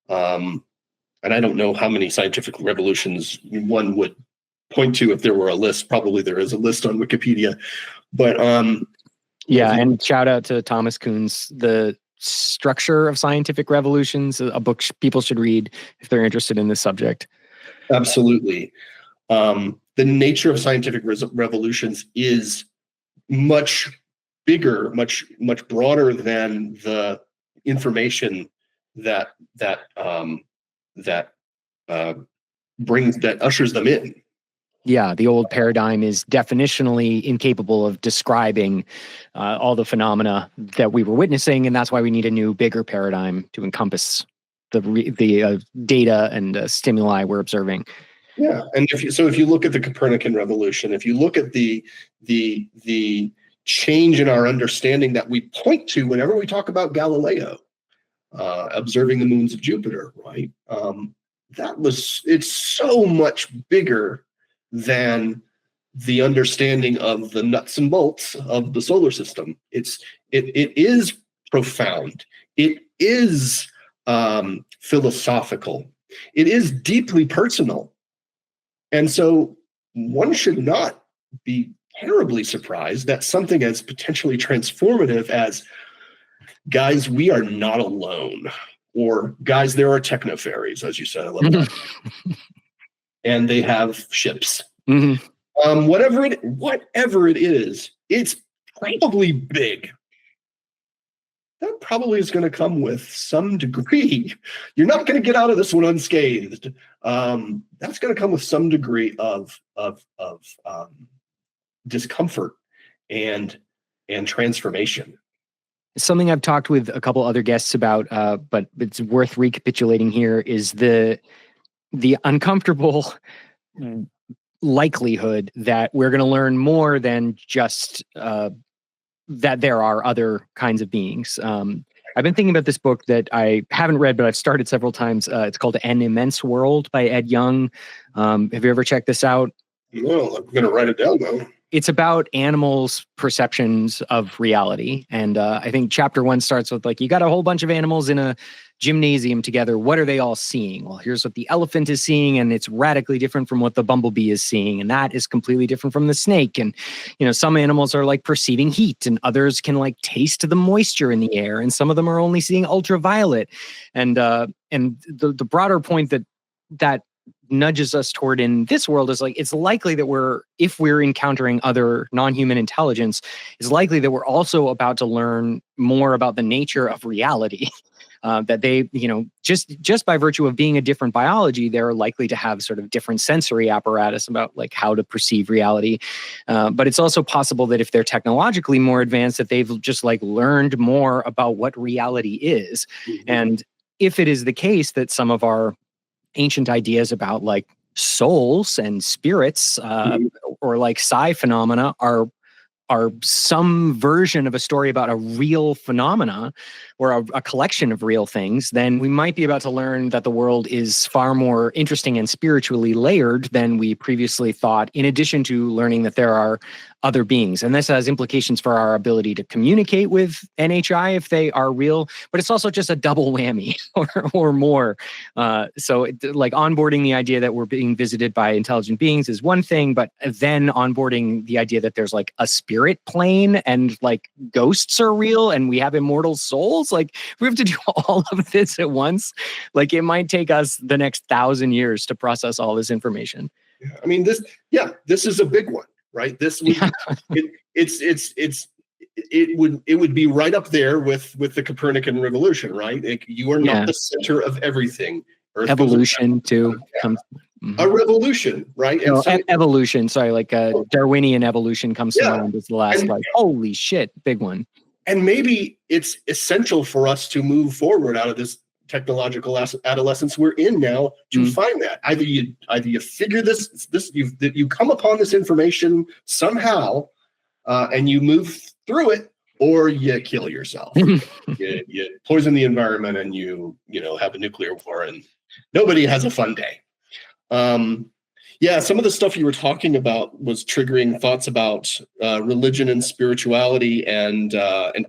[SPEAKER 2] And I don't know how many scientific revolutions one would point to if there were a list. Probably there is a list on Wikipedia. But
[SPEAKER 1] yeah, and shout out to Thomas Kuhn's The Structure of Scientific Revolutions, a book people should read if they're interested in this subject.
[SPEAKER 2] Absolutely. The nature of scientific revolutions is much bigger, much broader than the information that ushers them in.
[SPEAKER 1] Yeah, the old paradigm is definitionally incapable of describing all the phenomena that we were witnessing, and that's why we need a new, bigger paradigm to encompass the data and stimuli we're observing.
[SPEAKER 2] Yeah, and if you look at the Copernican revolution, if you look at the change in our understanding that we point to whenever we talk about Galileo observing the moons of Jupiter, right? It's so much bigger than the understanding of the nuts and bolts of the solar system. It is profound. It is philosophical. It is deeply personal. And so one should not be terribly surprised that something as potentially transformative as, guys, we are not alone, or guys, there are techno fairies, as you said. I love that. And they have ships. Whatever it is, it's probably big. That probably is going to come with some degree. You're not going to get out of this one unscathed. That's going to come with some degree of discomfort and transformation.
[SPEAKER 1] Something I've talked with a couple other guests about, but it's worth recapitulating here, is the uncomfortable likelihood that we're going to learn more than just that there are other kinds of beings. I've been thinking about this book that I haven't read, but I've started several times. It's called An Immense World by Ed Young. Have you ever checked this out?
[SPEAKER 2] No, I'm going to write it down though.
[SPEAKER 1] It's about animals' perceptions of reality. And I think chapter 1 starts with like, you got a whole bunch of animals in a gymnasium together. What are they all seeing? Well, here's what the elephant is seeing, and it's radically different from what the bumblebee is seeing. And that is completely different from the snake. And, some animals are like perceiving heat, and others can like taste the moisture in the air. And some of them are only seeing ultraviolet. And the broader point that nudges us toward in this world is like, it's likely that if we're encountering other non-human intelligence, it's likely that we're also about to learn more about the nature of reality. That they, just by virtue of being a different biology, they're likely to have sort of different sensory apparatus about like how to perceive reality. But it's also possible that if they're technologically more advanced, that they've just like learned more about what reality is. Mm-hmm. And if it is the case that some of our ancient ideas about like souls and spirits or like psi phenomena are some version of a story about a real phenomena or a collection of real things, then we might be about to learn that the world is far more interesting and spiritually layered than we previously thought, in addition to learning that there are other beings. And this has implications for our ability to communicate with NHI if they are real, but it's also just a double whammy or more. So like onboarding the idea that we're being visited by intelligent beings is one thing, but then onboarding the idea that there's like a spirit plane and like ghosts are real and we have immortal souls, like we have to do all of this at once. Like it might take us the next 1,000 years to process all this information.
[SPEAKER 2] Yeah, I mean, this is a big one. Right. This would it would be right up there with the Copernican revolution, right? Like, you are not the center of everything. Earth
[SPEAKER 1] evolution too comes.
[SPEAKER 2] A revolution, right?
[SPEAKER 1] No, evolution. Sorry, like Darwinian evolution comes to mind as the last. And, like, holy shit, big one.
[SPEAKER 2] And maybe it's essential for us to move forward out of this technological adolescence we're in now to find that either you figure this you come upon this information somehow and you move through it, or you kill yourself. you poison the environment and you have a nuclear war and nobody has a fun day. Some of the stuff you were talking about was triggering thoughts about religion and spirituality and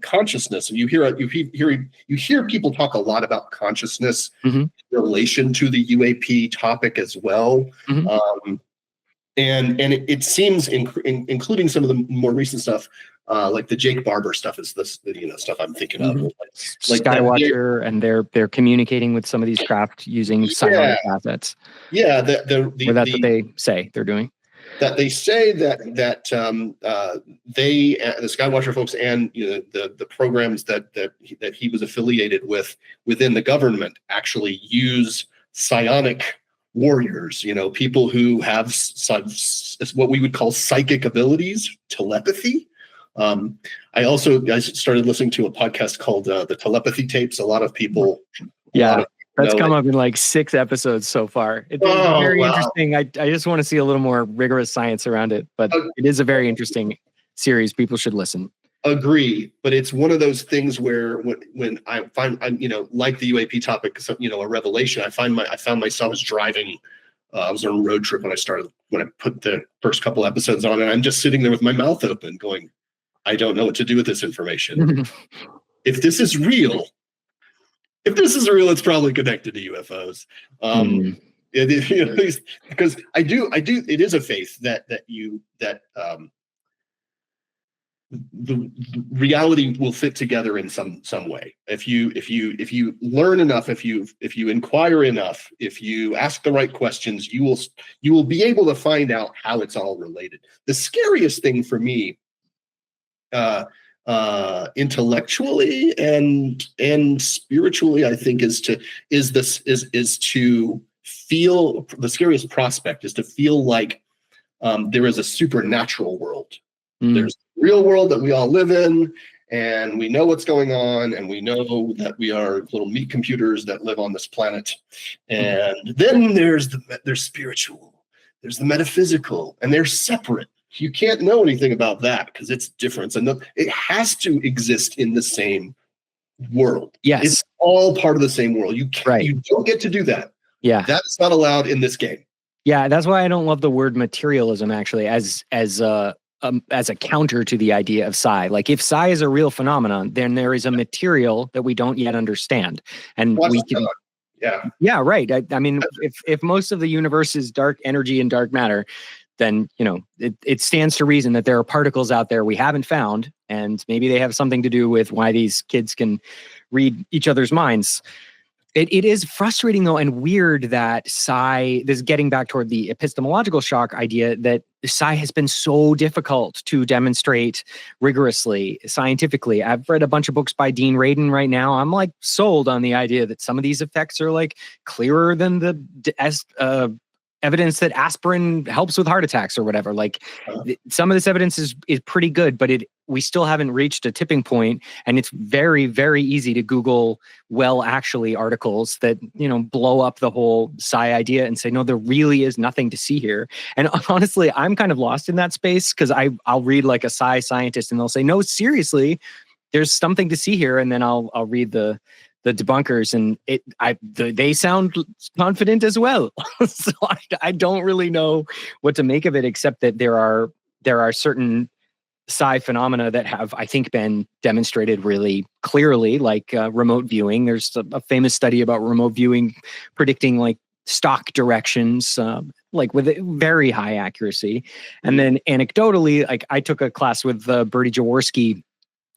[SPEAKER 2] consciousness. And you hear people talk a lot about consciousness in relation to the UAP topic as well. And it seems, including some of the more recent stuff, like the Jake Barber stuff is this stuff I'm thinking of.
[SPEAKER 1] Like Skywatcher, and they're communicating with some of these craft using psionic assets.
[SPEAKER 2] Yeah,
[SPEAKER 1] that's what they say they're doing.
[SPEAKER 2] That they say that they, the Skywatcher folks, and the programs that he was affiliated with within the government actually use psionic warriors, people who have what we would call psychic abilities, telepathy. I started listening to a podcast called the Telepathy Tapes. A lot of people.
[SPEAKER 1] That's come up in like 6 episodes so far. It's very interesting. I just want to see a little more rigorous science around it, but it is a very interesting series. People should listen.
[SPEAKER 2] Agree, but it's one of those things where when I find like the UAP topic, a revelation. I found myself as driving. I was on a road trip when I put the first couple episodes on, and I'm just sitting there with my mouth open, going, I don't know what to do with this information. If this is real, it's probably connected to UFOs. Because I do. It is a faith that the reality will fit together in some way. If you learn enough, if you inquire enough, if you ask the right questions, you will be able to find out how it's all related. The scariest thing for me, intellectually and spiritually, I think, is to feel, the scariest prospect is to feel like there is a supernatural world. There's the real world that we all live in, and we know what's going on, and we know that we are little meat computers that live on this planet. And then there's spiritual. there's the metaphysical, and they're separate. You can't know anything about that because it's different. And it has to exist in the same world.
[SPEAKER 1] Yes.
[SPEAKER 2] It's all part of the same world. You can't, you don't get to do that.
[SPEAKER 1] Yeah.
[SPEAKER 2] That's not allowed in this game.
[SPEAKER 1] Yeah, that's why I don't love the word materialism actually as a counter to the idea of psi. Like if psi is a real phenomenon, then there is a material that we don't yet understand. And we can Yeah, right. I mean, if most of the universe is dark energy and dark matter, then, you know, it stands to reason that there are particles out there we haven't found, and maybe they have something to do with why these kids can read each other's minds. It is frustrating, though, and weird that psi, this is getting back toward the epistemological shock idea, that psi has been so difficult to demonstrate rigorously, scientifically. I've read a bunch of books by Dean Radin right now. I'm like sold on the idea that some of these effects are like clearer than the evidence that aspirin helps with heart attacks or whatever. Like some of this evidence is pretty good, but we still haven't reached a tipping point, and it's very, very easy to Google actually articles that, you know, blow up the whole psi idea and say, no, there really is nothing to see here. And honestly, I'm kind of lost in that space because I'll read like a psi scientist and they'll say, no, seriously, there's something to see here. And then I'll read the debunkers, and they sound confident as well. So I don't really know what to make of it, except that there are certain psi phenomena that have, I think, been demonstrated really clearly, like remote viewing. There's a famous study about remote viewing predicting like stock directions, like with very high accuracy. And then anecdotally, like I took a class with Bertie Jaworski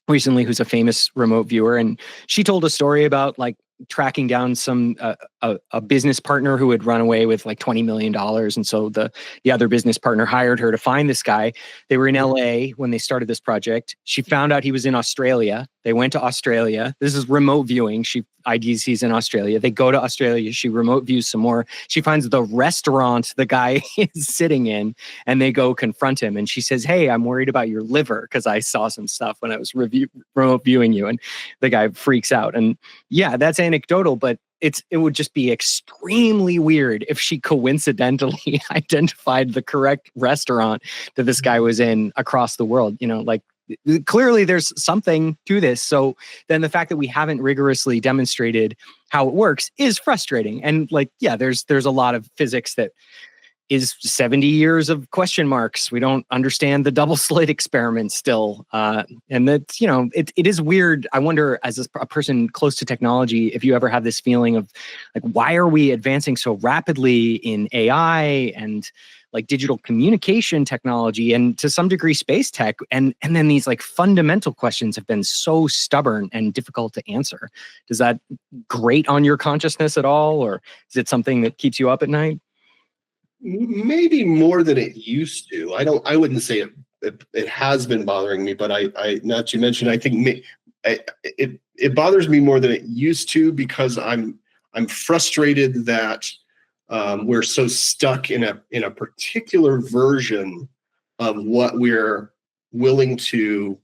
[SPEAKER 1] recently, who's a famous remote viewer, and she told a story about like tracking down some a business partner who had run away with like $20 million. And so the other business partner hired her to find this guy. They were in LA when they started this project. She found out he was in Australia. They went to Australia. This is remote viewing. She IDs he's in Australia. They go to Australia. She remote views some more. She finds the restaurant the guy is sitting in, and they go confront him. And she says, hey, I'm worried about your liver because I saw some stuff when I was remote viewing you. And the guy freaks out. And yeah, that's anecdotal, but it would just be extremely weird if she coincidentally identified the correct restaurant that this guy was in across the world. You know, like clearly there's something to this. So then the fact that we haven't rigorously demonstrated how it works is frustrating. And like, yeah, there's a lot of physics that is 70 years of question marks. We don't understand the double slit experiment still. And that's, you know, it is weird. I wonder, as a person close to technology, if you ever have this feeling of like, why are we advancing so rapidly in AI and like digital communication technology and to some degree space tech? And then these like fundamental questions have been so stubborn and difficult to answer. Does that grate on your consciousness at all? Or is it something that keeps you up at night?
[SPEAKER 2] Maybe more than it used to. I wouldn't say it has been bothering me, but I not to mention, I think it bothers me more than it used to because I'm frustrated that we're so stuck in a particular version of what we're willing to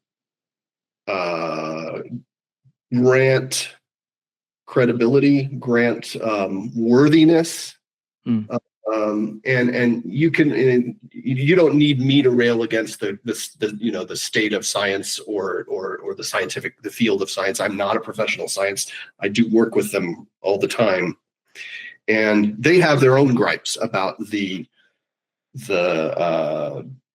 [SPEAKER 2] grant credibility, grant worthiness. And you don't need me to rail against the state of science or the field of science. I'm not a professional science. I do work with them all the time, and they have their own gripes about the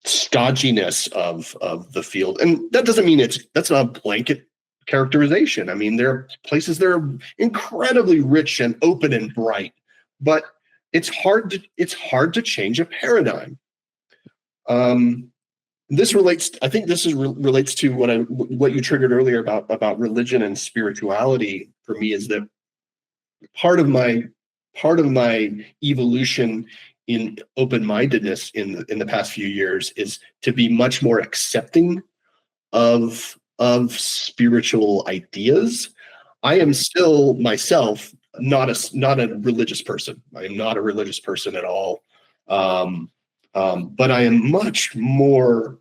[SPEAKER 2] stodginess of the field. And that doesn't mean that's not a blanket characterization. I mean, there are places that are incredibly rich and open and bright, but it's hard to change a paradigm. This relates. I think this relates to what you triggered earlier about religion and spirituality. For me, is that part of my evolution in open-mindedness in the past few years is to be much more accepting of spiritual ideas. I am still myself not a religious person. I am not a religious person at all. But I am much more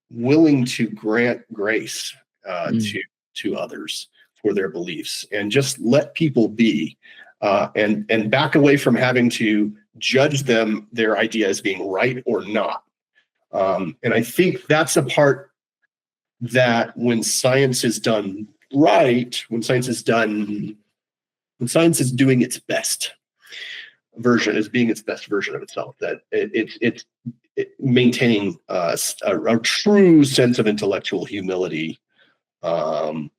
[SPEAKER 2] willing to grant grace to others for their beliefs and just let people be, and back away from having to judge their idea as being right or not. And I think that's a part that when science is done right, when science is doing its best version, is being its best version of itself, that it's maintaining a true sense of intellectual humility, and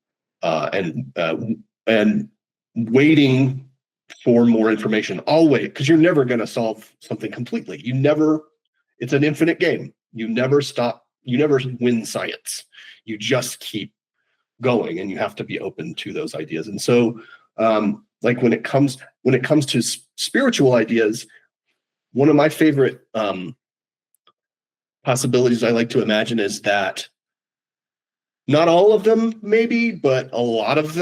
[SPEAKER 2] waiting for more information. Always, because you're never going to solve something completely. It's an infinite game. You never stop. You never win science. You just keep going, and you have to be open to those ideas. And so, like when it comes to spiritual ideas, one of my favorite possibilities I like to imagine is that not all of them, maybe, but a lot of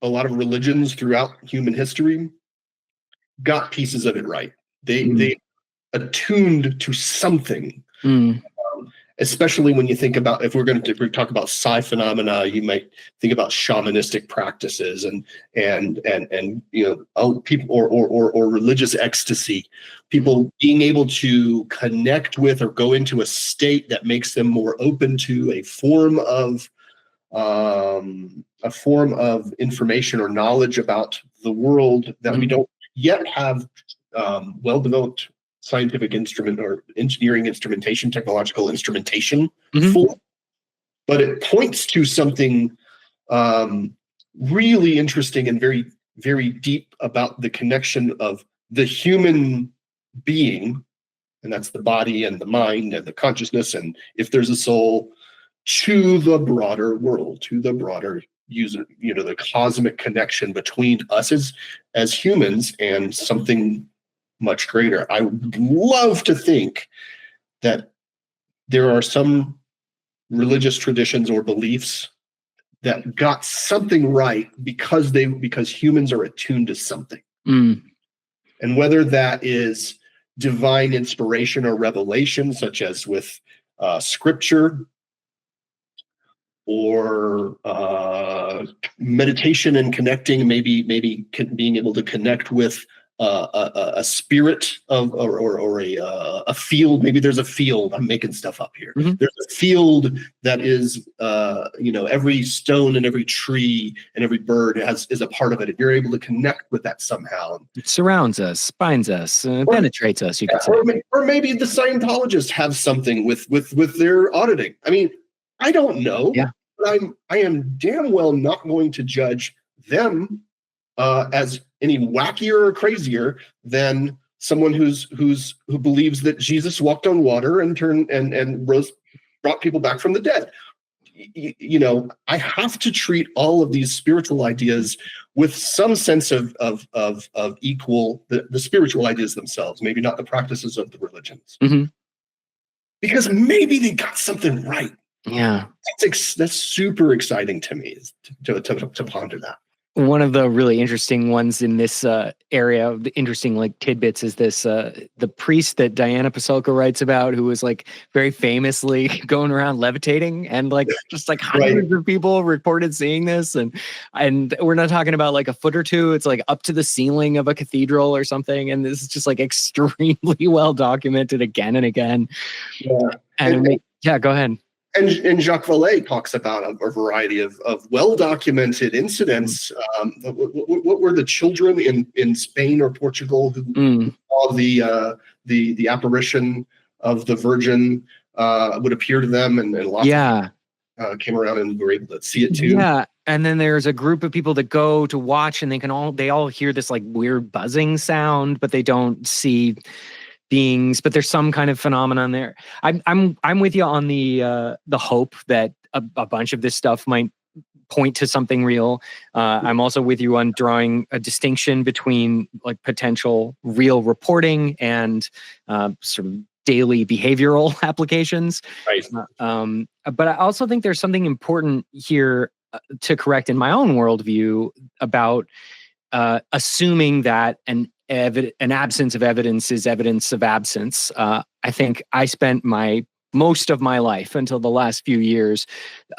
[SPEAKER 2] religions throughout human history got pieces of it right. They attuned to something. Especially when you think about, if we're going to talk about psi phenomena, you might think about shamanistic practices and people or religious ecstasy, people being able to connect with or go into a state that makes them more open to a form of information or knowledge about the world that we don't yet have well-developed scientific instrument or engineering instrumentation, technological instrumentation for, but it points to something really interesting and very, very deep about the connection of the human being, and that's the body and the mind and the consciousness, and if there's a soul, to the broader world, to the broader user, the cosmic connection between us as humans and something much greater. I would love to think that there are some religious traditions or beliefs that got something right because humans are attuned to something. And whether that is divine inspiration or revelation, such as with scripture, or meditation and connecting, maybe being able to connect with a spirit or a field. Maybe there's a field. I'm making stuff up here. There's a field that is, every stone and every tree and every bird is a part of it. If you're able to connect with that somehow,
[SPEAKER 1] it surrounds us, binds us, penetrates us. You could say,
[SPEAKER 2] or maybe the Scientologists have something with their auditing. I mean, I don't know.
[SPEAKER 1] Yeah.
[SPEAKER 2] But I am damn well not going to judge them as any wackier or crazier than someone who believes that Jesus walked on water and brought people back from the dead. I have to treat all of these spiritual ideas with some sense of equal, the spiritual ideas themselves, maybe not the practices of the religions, because maybe they got something right.
[SPEAKER 1] Yeah,
[SPEAKER 2] that's super exciting to me, to ponder that.
[SPEAKER 1] One of the really interesting ones in this area of the interesting tidbits is this the priest that Diana Pasulka writes about, who was very famously going around levitating, and just hundreds of people reported seeing this, and we're not talking about a foot or two, it's up to the ceiling of a cathedral or something, and this is just extremely well documented again and again. Yeah, go ahead.
[SPEAKER 2] And Jacques Vallée talks about a variety of well-documented incidents. What were the children in Spain or Portugal who saw the apparition of the Virgin would appear to them, and lots of came around and were able to see it too.
[SPEAKER 1] Yeah, and then there's a group of people that go to watch, and they all hear this weird buzzing sound, but they don't see beings, but there's some kind of phenomenon there. I'm with you on the hope that a bunch of this stuff might point to something real. I'm also with you on drawing a distinction between potential real reporting and sort of daily behavioral applications.
[SPEAKER 2] Right.
[SPEAKER 1] But I also think there's something important here to correct in my own worldview about assuming that an absence of evidence is evidence of absence. I think I spent most of my life until the last few years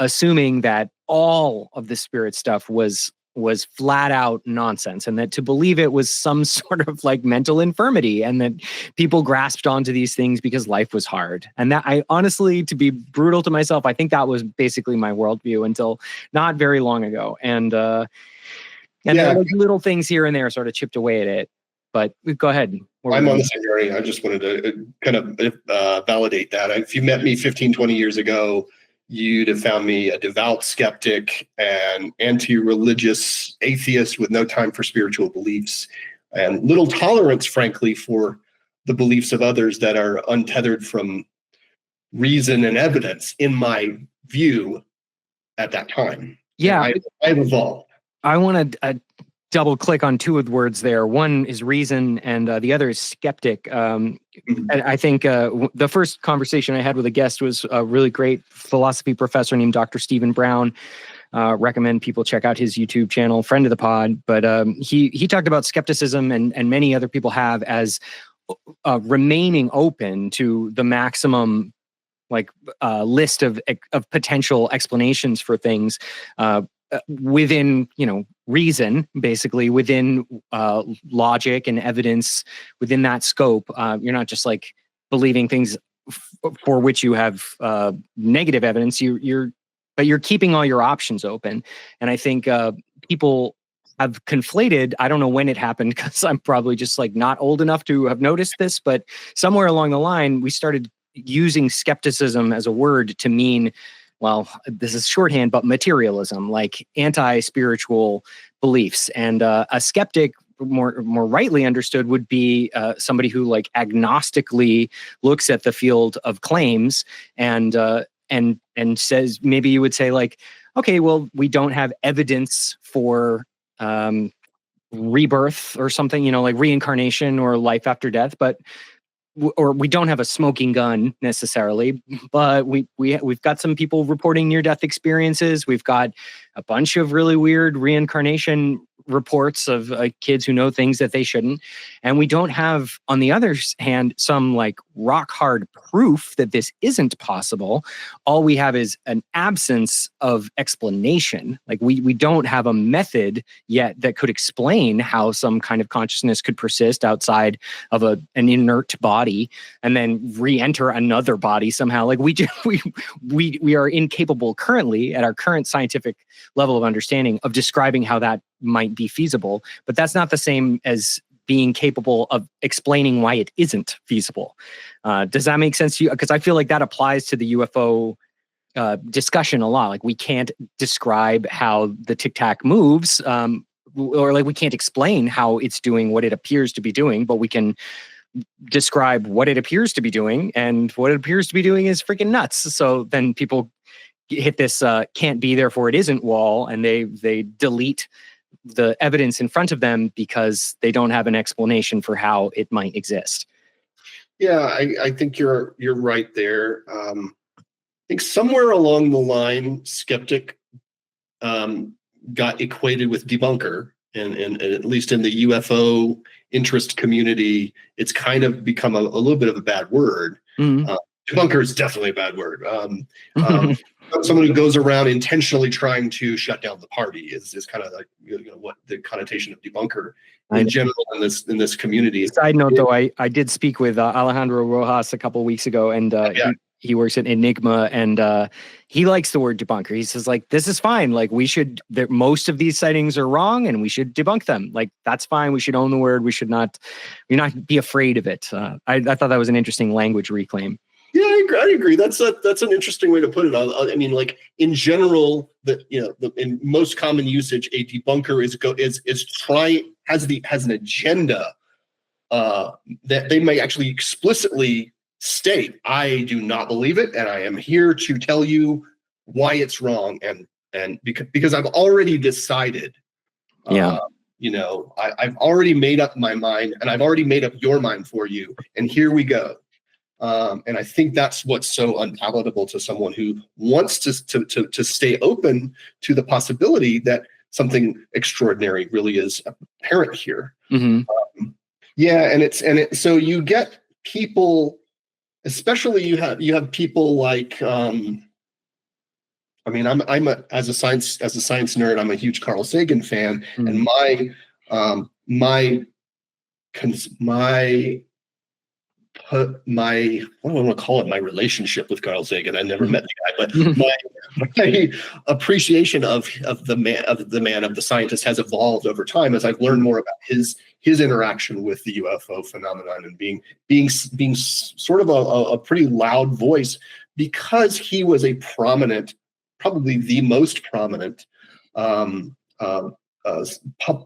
[SPEAKER 1] assuming that all of the spirit stuff was was flat out nonsense, and that to believe it was some sort of like mental infirmity, and that people grasped onto these things because life was hard. And that, I honestly, to be brutal to myself, I think that was basically my worldview until not very long ago. And there were little things here and there sort of chipped away at it. But go ahead.
[SPEAKER 2] I'm on the same journey. I just wanted to kind of validate that. If you met me 15, 20 years ago, you'd have found me a devout skeptic and anti-religious atheist with no time for spiritual beliefs and little tolerance, frankly, for the beliefs of others that are untethered from reason and evidence, in my view, at that time.
[SPEAKER 1] Yeah.
[SPEAKER 2] I've evolved.
[SPEAKER 1] I want to double click on two of the words there. One is reason, and the other is skeptic. And I think the first conversation I had with a guest was a really great philosophy professor named Dr. Stephen Brown. Recommend people check out his YouTube channel, friend of the pod. But he talked about skepticism, and many other people have, as remaining open to the maximum list of potential explanations for things within, reason, basically within logic and evidence. Within that scope, you're not just like believing things for which you have negative evidence. But you're keeping all your options open. And I think people have conflated. I don't know when it happened, because I'm probably just like not old enough to have noticed this, but somewhere along the line we started using skepticism as a word to mean, well, this is shorthand, but materialism, like anti-spiritual beliefs. And a skeptic, more rightly understood, would be somebody who like agnostically looks at the field of claims and says, maybe you would say like, okay, well, we don't have evidence for rebirth or something, like reincarnation or life after death, or we don't have a smoking gun necessarily, but we've got some people reporting near-death experiences. We've got a bunch of really weird reincarnation reports of kids who know things that they shouldn't. And we don't have, on the other hand, some like rock hard proof that this isn't possible. All we have is an absence of explanation. Like we don't have a method yet that could explain how some kind of consciousness could persist outside of an inert body and then re-enter another body somehow. Like we are incapable currently, at our current scientific level of understanding, of describing how that might be feasible. But that's not the same as being capable of explaining why it isn't feasible. Does that make sense to you? Because I feel like that applies to the UFO discussion a lot. Like we can't describe how the Tic Tac moves, or like we can't explain how it's doing what it appears to be doing, but we can describe what it appears to be doing, and what it appears to be doing is freaking nuts. So then people hit this can't be, therefore it isn't wall, and they delete the evidence in front of them because they don't have an explanation for how it might exist.
[SPEAKER 2] Yeah, I think you're right there. I think somewhere along the line, skeptic got equated with debunker, and at least in the UFO interest community, it's kind of become a little bit of a bad word.
[SPEAKER 1] Mm-hmm.
[SPEAKER 2] Debunker is definitely a bad word. Someone who goes around intentionally trying to shut down the party is kind of like what the connotation of debunker in general in this community.
[SPEAKER 1] Side note, though, I did speak with Alejandro Rojas a couple of weeks ago, and he works at Enigma, and he likes the word debunker. He says like, this is fine. Like most of these sightings are wrong, and we should debunk them. Like that's fine. We should own the word. We should not be afraid of it. I thought that was an interesting language reclaim.
[SPEAKER 2] Yeah, I agree. That's an interesting way to put it. I mean, like in general, in most common usage, a debunker has an agenda that they may actually explicitly state, I do not believe it, and I am here to tell you why it's wrong, and because I've already decided. I've already made up my mind, and I've already made up your mind for you, and here we go. And I think that's what's so unpalatable to someone who wants to stay open to the possibility that something extraordinary really is apparent here.
[SPEAKER 1] Mm-hmm.
[SPEAKER 2] So you get people, especially you have people like I mean, as a science nerd, I'm a huge Carl Sagan fan, and
[SPEAKER 1] Mm.
[SPEAKER 2] my what do I want to call it? My relationship with Carl Sagan. I never met the guy, but my appreciation of the man of the scientist has evolved over time as I've learned more about his interaction with the UFO phenomenon and being sort of a pretty loud voice, because he was a prominent, probably the most prominent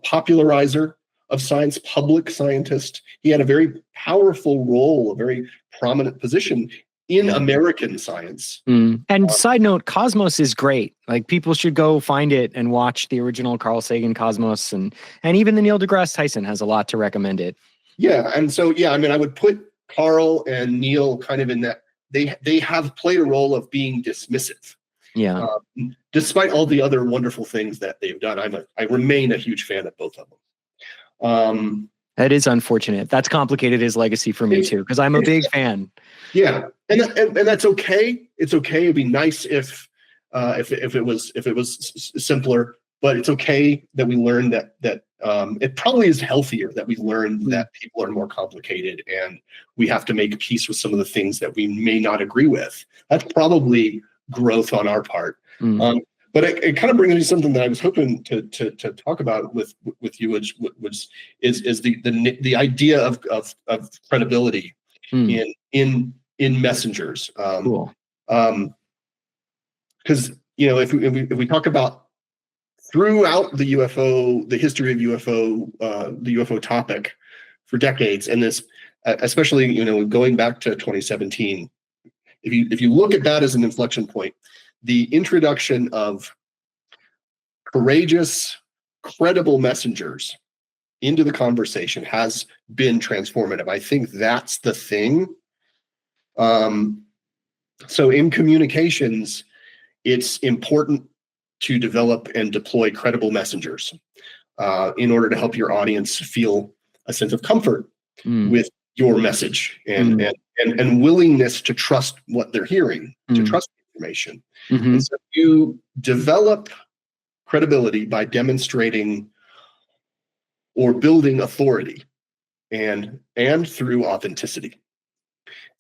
[SPEAKER 2] popularizer of science, public scientist. He had a very powerful role, a very prominent position in American science.
[SPEAKER 1] And side note, Cosmos is great. Like, people should go find it and watch the original Carl Sagan Cosmos, and even the Neil deGrasse Tyson has a lot to recommend it.
[SPEAKER 2] Yeah, and so I mean, I would put Carl and Neil kind of in that they have played a role of being dismissive.
[SPEAKER 1] Yeah.
[SPEAKER 2] Despite all the other wonderful things that they've done, I remain a huge fan of both of them.
[SPEAKER 1] That is unfortunate. That's complicated his legacy for me too, because I'm a big fan.
[SPEAKER 2] Yeah, and that's okay. It's okay. It'd be nice if it was simpler, but it's okay that we learned that it probably is healthier that we learned that people are more complicated and we have to make peace with some of the things that we may not agree with. That's probably growth on our part. But it kind of brings me something that I was hoping to talk about with you, which is the idea of credibility in messengers.
[SPEAKER 1] Cool.
[SPEAKER 2] Because if we talk about throughout the history of the UFO topic for decades, and this especially going back to 2017, if you look at that as an inflection point, the introduction of courageous, credible messengers into the conversation has been transformative. I think that's the thing. So in communications, it's important to develop and deploy credible messengers in order to help your audience feel a sense of comfort with your message and willingness to trust what they're hearing, to trust information. And so you develop credibility by demonstrating or building authority and through authenticity.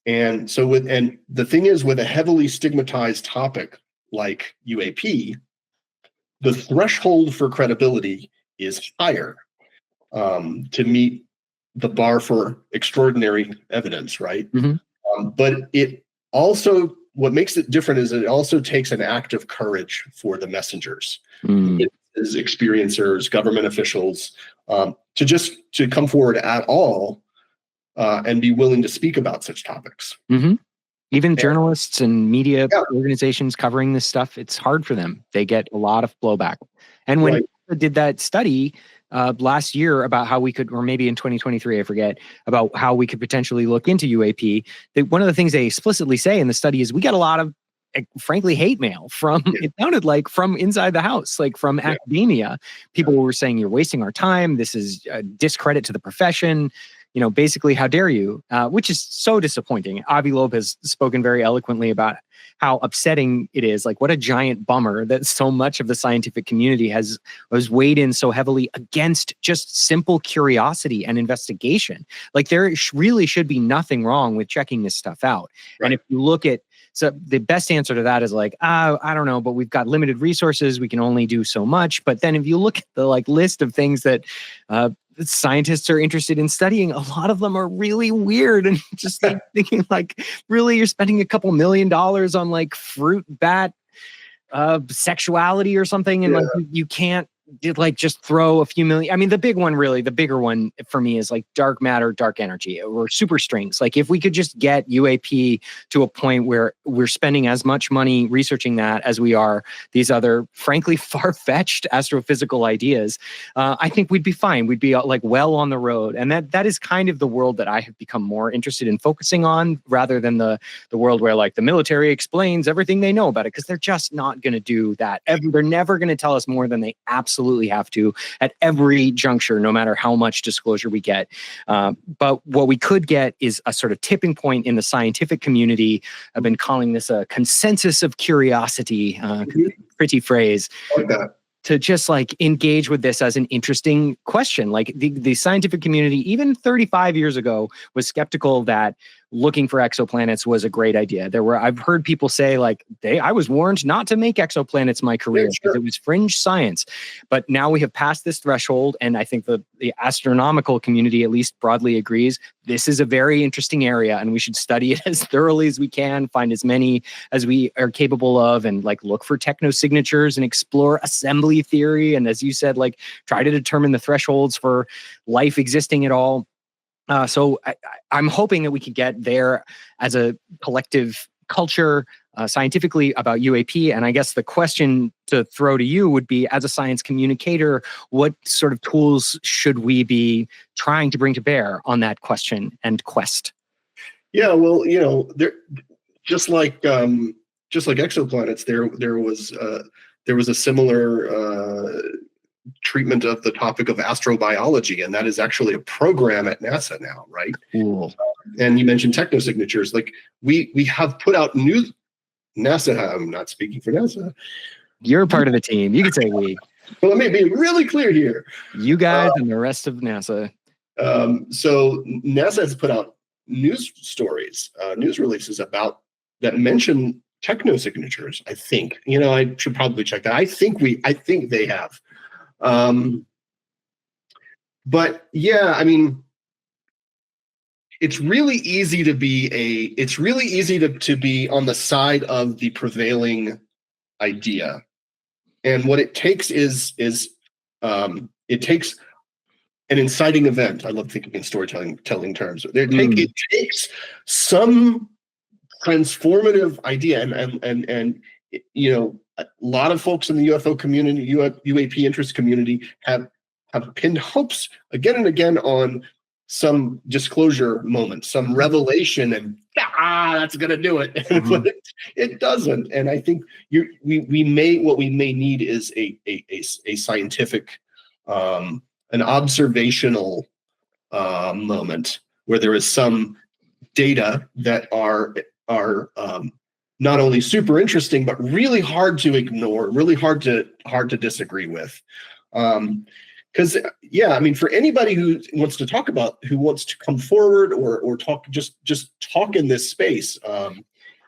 [SPEAKER 2] And so the thing is, with a heavily stigmatized topic like UAP, the threshold for credibility is higher to meet the bar for extraordinary evidence, right? But it also, what makes it different is it also takes an act of courage for the messengers, as experiencers, government officials, to come forward at all and be willing to speak about such topics.
[SPEAKER 1] Even journalists and media organizations covering this stuff, it's hard for them. They get a lot of blowback. And when I did that study last year about how we could, or maybe in 2023, I forget, about how we could potentially look into UAP, one of the things they explicitly say in the study is we got a lot of, frankly, hate mail from, it sounded like, from inside the house, like from academia. People were saying, you're wasting our time. This is a discredit to the profession. Basically, how dare you? Which is so disappointing. Avi Loeb has spoken very eloquently about how upsetting it is. Like, what a giant bummer that so much of the scientific community was weighed in so heavily against just simple curiosity and investigation. Like, there really should be nothing wrong with checking this stuff out. And if you look at, so the best answer to that is like, I don't know, but we've got limited resources. We can only do so much. But then if you look at the list of things that scientists are interested in studying, a lot of them are really weird, and just thinking really, you're spending a couple $1 million on fruit bat sexuality or something, and you can't just throw a few million. I mean, the bigger one for me is dark matter, dark energy, or super strings. If we could just get UAP to a point where we're spending as much money researching that as we are these other, frankly, far-fetched astrophysical ideas, I think we'd be fine. We'd be well on the road. And that is kind of the world that I have become more interested in focusing on, rather than the world where the military explains everything they know about it, because they're just not going to do that. They're never going to tell us more than they absolutely absolutely have to at every juncture, no matter how much disclosure we get. But what we could get is a sort of tipping point in the scientific community. I've been calling this a consensus of curiosity, pretty phrase.
[SPEAKER 2] I like that.
[SPEAKER 1] To just like engage with this as an interesting question. Like the scientific community, even 35 years ago, was skeptical that looking for exoplanets was a great idea. I've heard people say like, I was warned not to make exoplanets my career because it was fringe science. But now we have passed this threshold, and I think the astronomical community at least broadly agrees this is a very interesting area, and we should study it as thoroughly as we can, find as many as we are capable of, and like look for technosignatures and explore assembly theory. And as you said, like try to determine the thresholds for life existing at all. So I'm hoping that we could get there as a collective culture scientifically about UAP. And I guess the question to throw to you would be, as a science communicator, what sort of tools should we be trying to bring to bear on that question and quest?
[SPEAKER 2] Yeah, well, there just like exoplanets, there was a similar treatment of the topic of astrobiology, and that is actually a program at NASA now, right?
[SPEAKER 1] Cool.
[SPEAKER 2] And you mentioned technosignatures. Like we have put out new NASA. I'm not speaking for NASA.
[SPEAKER 1] You're part of the team. You can say we.
[SPEAKER 2] Well, let me be really clear here.
[SPEAKER 1] You guys and the rest of NASA.
[SPEAKER 2] So NASA has put out news stories, news releases about that mention technosignatures. I think, I should probably check that. I think they have. But yeah, I mean, it's really easy to be to be on the side of the prevailing idea. And what it takes is it takes an inciting event. I love thinking in storytelling terms. It takes some transformative idea, and a lot of folks in the UFO community, UAP interest community, have pinned hopes again and again on some disclosure moment, some revelation, and that's going to do it. But it doesn't. And I think we may need is a scientific, an observational moment where there is some data that are not only super interesting, but really hard to ignore, really hard to disagree with. Because I mean, for anybody who wants to come forward or talk, just talk in this space,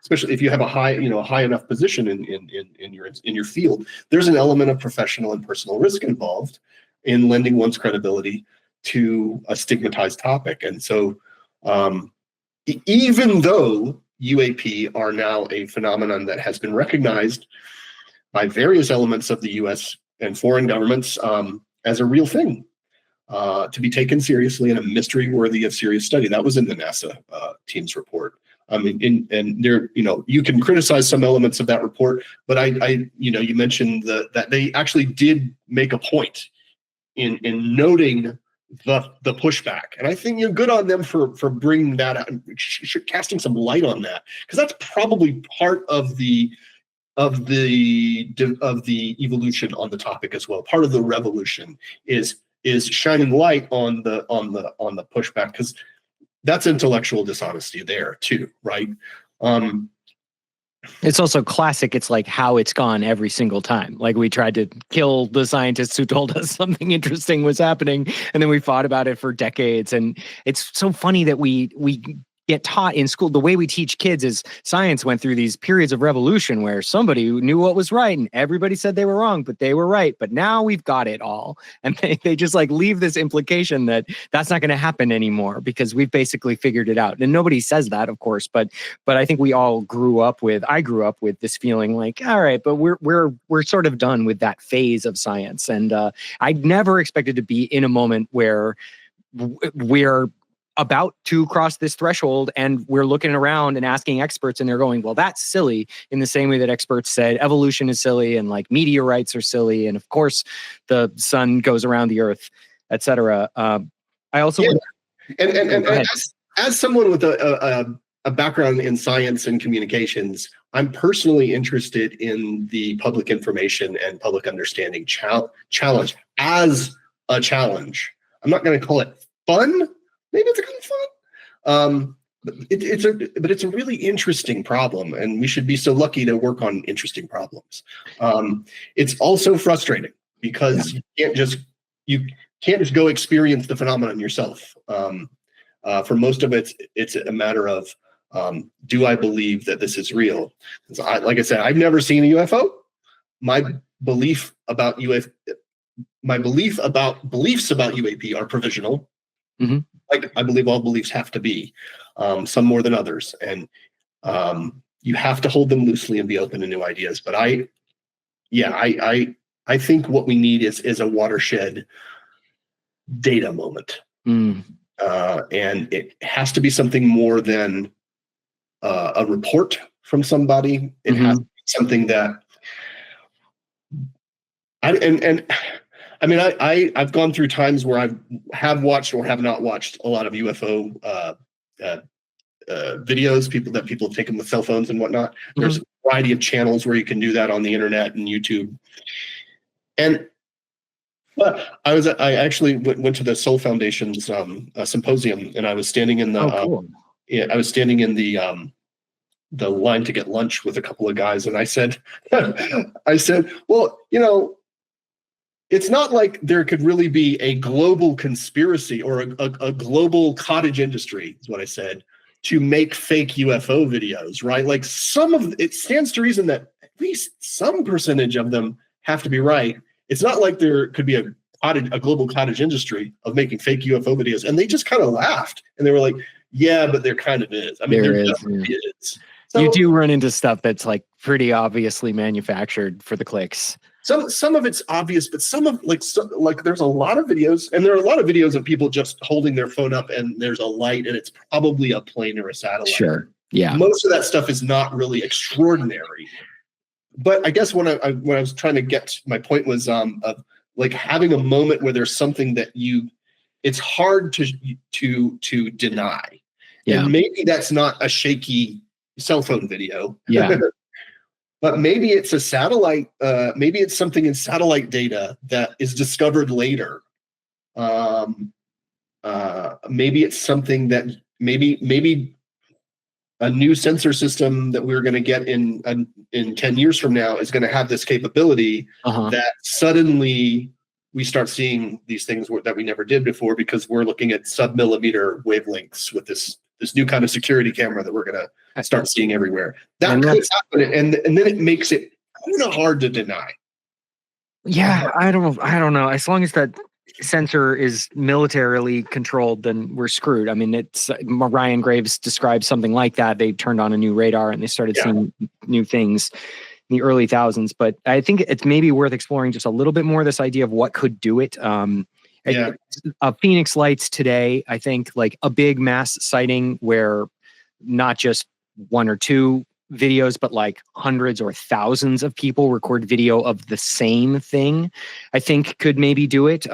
[SPEAKER 2] especially if you have a high enough position in your field, there's an element of professional and personal risk involved in lending one's credibility to a stigmatized topic. And so, even though UAP are now a phenomenon that has been recognized by various elements of the U.S. and foreign governments as a real thing, to be taken seriously and a mystery worthy of serious study. That was in the NASA team's report. I mean, and there, you can criticize some elements of that report, but you mentioned that they actually did make a point in noting the pushback, and I think good on them for bringing that out, casting some light on that, because that's probably part of the evolution on the topic as well. Part of the revolution is shining light on the pushback, because that's intellectual dishonesty there too, right?
[SPEAKER 1] It's also classic. It's like how it's gone every single time. Like we tried to kill the scientists who told us something interesting was happening, and then we fought about it for decades. And it's so funny that we get taught in school. The way we teach kids is science went through these periods of revolution where somebody knew what was right and everybody said they were wrong, but they were right. But now we've got it all. And they just like leave this implication that that's not going to happen anymore because we've basically figured it out. And nobody says that, of course, but I think we all I grew up with this feeling like, all right, but we're sort of done with that phase of science. And I never expected to be in a moment where we're about to cross this threshold and we're looking around and asking experts and they're going, well, that's silly, in the same way that experts said evolution is silly and like meteorites are silly. And of course the sun goes around the earth, etc. I also,
[SPEAKER 2] and as someone with a background in science and communications, I'm personally interested in the public information and public understanding challenge as a challenge. I'm not going to call it fun. Maybe it's kind of fun. But it's a really interesting problem, and we should be so lucky to work on interesting problems. It's also frustrating because you can't just go experience the phenomenon yourself. For most of it, it's a matter of, do I believe that this is real? Like I said, I've never seen a UFO. My beliefs about UAP are provisional.
[SPEAKER 1] Mm-hmm.
[SPEAKER 2] Like I believe all beliefs have to be, some more than others, and you have to hold them loosely and be open to new ideas. But I think what we need is a watershed data moment.
[SPEAKER 1] Mm.
[SPEAKER 2] And it has to be something more than a report from somebody. It has to be something that I've gone through times where I have watched or have not watched a lot of UFO videos. People have taken with cell phones and whatnot. There's a variety of channels where you can do that on the internet and YouTube. And I actually went to the Soul Foundation's symposium, and I was standing in the the line to get lunch with a couple of guys, and I said, well, it's not like there could really be a global conspiracy or a global cottage industry, is what I said, to make fake UFO videos, right? Like it stands to reason that at least some percentage of them have to be right. It's not like there could be a global cottage industry of making fake UFO videos. And they just kind of laughed, and they were like, yeah, but there kind of is. I mean, there definitely is. So,
[SPEAKER 1] you do run into stuff that's like pretty obviously manufactured for the clicks.
[SPEAKER 2] Some of it's obvious, but some of there's a lot of videos, and there are a lot of videos of people just holding their phone up and there's a light and it's probably a plane or a satellite.
[SPEAKER 1] Sure. Yeah.
[SPEAKER 2] Most of that stuff is not really extraordinary. But I guess when I was trying to get to my point was of like having a moment where there's something that it's hard to deny. Yeah. And maybe that's not a shaky cell phone video.
[SPEAKER 1] Yeah.
[SPEAKER 2] But maybe it's a satellite, maybe it's something in satellite data that is discovered later. Maybe it's something that maybe a new sensor system that we're going to get in 10 years from now is going to have this capability that suddenly we start seeing these things that we never did before because we're looking at sub-millimeter wavelengths with this new kind of security camera that we're going to start seeing everywhere. That could happen, and then it makes it kind of hard to deny.
[SPEAKER 1] Yeah, I don't know. As long as that sensor is militarily controlled, then we're screwed. I mean, Ryan Graves described something like that. They turned on a new radar and they started seeing new things in the early thousands. But I think it's maybe worth exploring just a little bit more this idea of what could do it. Phoenix Lights today, I think, like a big mass sighting where not just one or two videos, but like hundreds or thousands of people record video of the same thing, I think could maybe do it.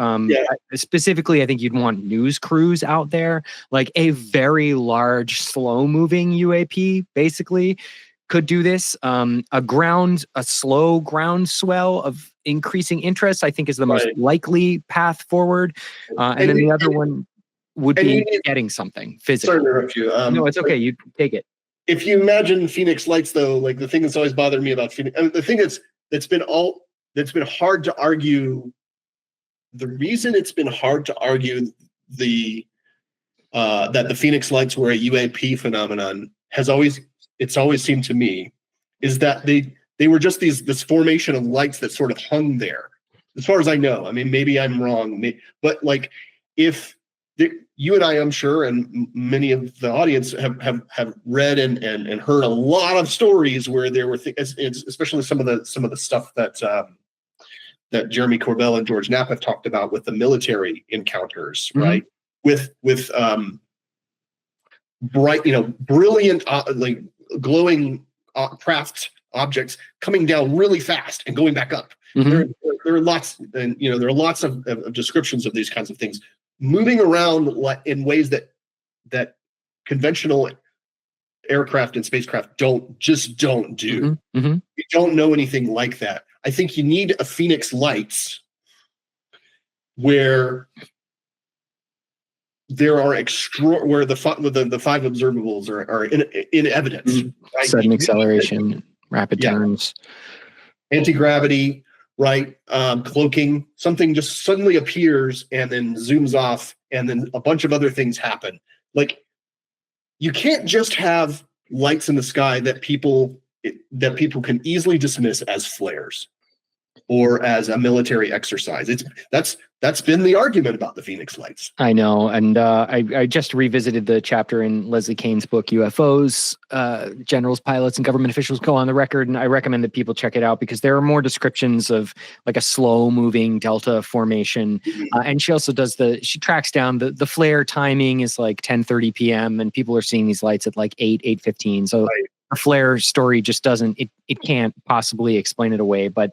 [SPEAKER 1] Specifically, I think you'd want news crews out there, like a very large, slow moving UAP basically could do this. A slow groundswell of increasing interest, I think, is the most likely path forward. And then the other one would be getting something physical.
[SPEAKER 2] Sorry to interrupt you.
[SPEAKER 1] No, it's okay. You take it.
[SPEAKER 2] If you imagine Phoenix Lights, though, like the thing that's always bothered me about Phoenix, the thing that's been hard to argue. The reason it's been hard to argue that the Phoenix Lights were a UAP phenomenon it's always seemed to me is that they were just this formation of lights that sort of hung there. As far as I know, I mean, maybe I'm wrong, but like you and I, I'm sure, and many of the audience have read and heard a lot of stories where there were things, especially some of the stuff that Jeremy Corbell and George Knapp have talked about with the military encounters, right? With bright, brilliant, like glowing craft objects coming down really fast and going back up. There are lots, and there are lots of descriptions of these kinds of things moving around in ways that conventional aircraft and spacecraft don't do.
[SPEAKER 1] Mm-hmm.
[SPEAKER 2] You don't know anything like that. I think you need a Phoenix Lights where there are where the five observables are in evidence.
[SPEAKER 1] Mm-hmm. Right? Sudden acceleration, rapid turns,
[SPEAKER 2] anti-gravity, right? Cloaking, something just suddenly appears and then zooms off, and then a bunch of other things happen. Like, you can't just have lights in the sky that people can easily dismiss as flares or as a military exercise. That's been the argument about the Phoenix Lights.
[SPEAKER 1] I know, and I just revisited the chapter in Leslie Kane's book UFOs. Generals, pilots, and government officials go on the record, and I recommend that people check it out because there are more descriptions of like a slow-moving delta formation. And she also she tracks down the flare timing is like 10:30 p.m. and people are seeing these lights at like 8:15. So the flare story just doesn't it can't possibly explain it away. But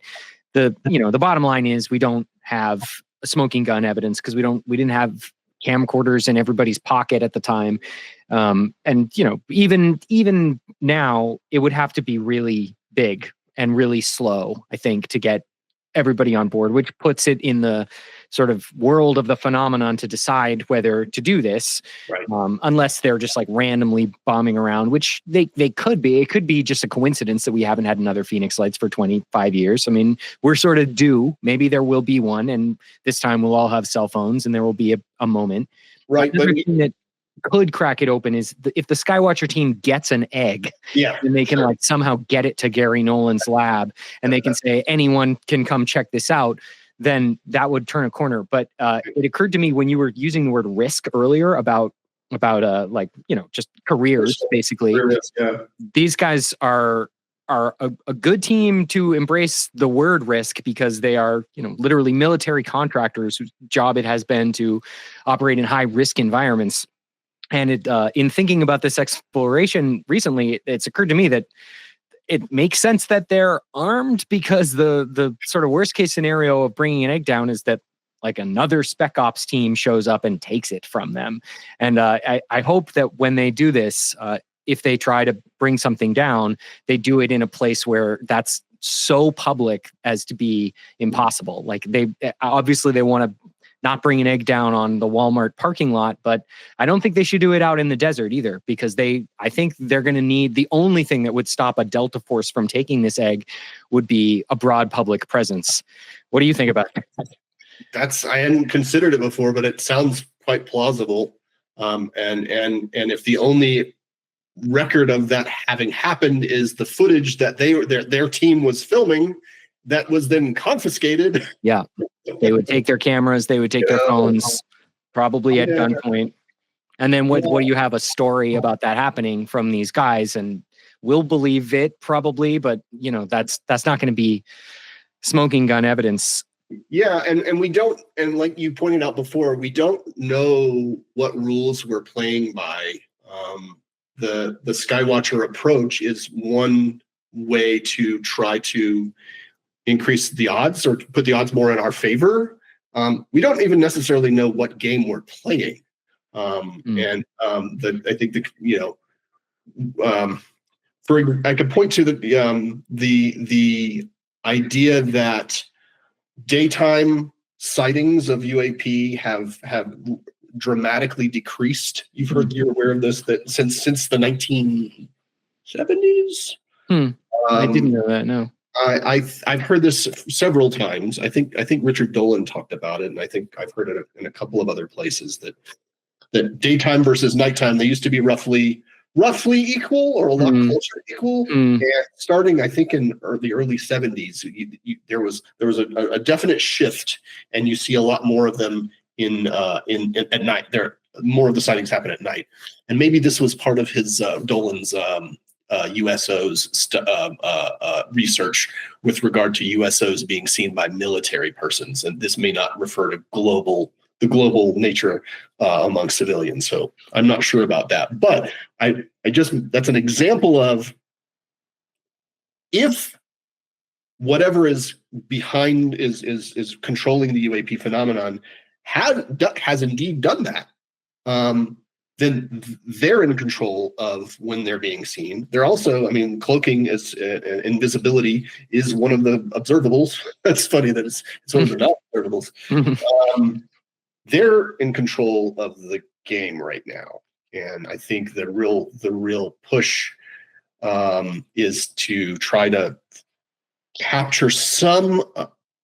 [SPEAKER 1] the bottom line is we don't have a smoking gun evidence because we didn't have camcorders in everybody's pocket at the time. And even now it would have to be really big and really slow, I think, to get everybody on board, which puts it in the sort of world of the phenomenon to decide whether to do this,
[SPEAKER 2] right.
[SPEAKER 1] Unless they're just like randomly bombing around, which they could be. It could be just a coincidence that we haven't had another Phoenix Lights for 25 years. I mean, we're sort of due. Maybe there will be one, and this time we'll all have cell phones, and there will be a moment.
[SPEAKER 2] Right.
[SPEAKER 1] Another thing that could crack it open is if the Skywatcher team gets an egg, and they can like somehow get it to Gary Nolan's lab, and they can say anyone can come check this out, then that would turn a corner. But it occurred to me when you were using the word risk earlier about just careers, basically. These guys are a good team to embrace the word risk because they are, literally military contractors whose job it has been to operate in high risk environments. And in thinking about this exploration recently, it's occurred to me that it makes sense that they're armed because the sort of worst case scenario of bringing an egg down is that like another spec ops team shows up and takes it from them. And I hope that when they do this, if they try to bring something down, they do it in a place where that's so public as to be impossible. Like they want to not bring an egg down on the Walmart parking lot, but I don't think they should do it out in the desert either, because I think they're going to need, the only thing that would stop a Delta Force from taking this egg would be a broad public presence. What do you think about that?
[SPEAKER 2] I hadn't considered it before, but it sounds quite plausible. And if the only record of that having happened is the footage that their team was filming, that was then confiscated.
[SPEAKER 1] Yeah. They would take their cameras, they would take their phones, probably at gunpoint. And then what do you have a story about that happening from these guys? And we'll believe it probably, but that's not going to be smoking gun evidence.
[SPEAKER 2] Yeah, and we don't, and like you pointed out before, we don't know what rules we're playing by. The Skywatcher approach is one way to try to increase the odds or put the odds more in our favor. We don't even necessarily know what game we're playing. I think I could point to the idea that daytime sightings of UAP have dramatically decreased. You're aware of this, that since the 1970s.
[SPEAKER 1] I didn't know that. No.
[SPEAKER 2] I've heard this several times. I think Richard Dolan talked about it, and I think I've heard it in a couple of other places that daytime versus nighttime, they used to be roughly equal or a lot closer to equal. And starting, I think, in the early 70s, there was a definite shift, and you see a lot more of them in at night. More of the sightings happen at night, and maybe this was part of his Dolan's USOs research with regard to USOs being seen by military persons, and this may not refer to the global nature among civilians. So I'm not sure about that, but that's an example of, if whatever is behind is controlling the UAP phenomenon has indeed done that. then they're in control of when they're being seen. They're also, I mean, cloaking is invisibility is one of the observables. That's funny that it's one of the not observables. They're in control of the game right now, and I think the real push is to try to capture some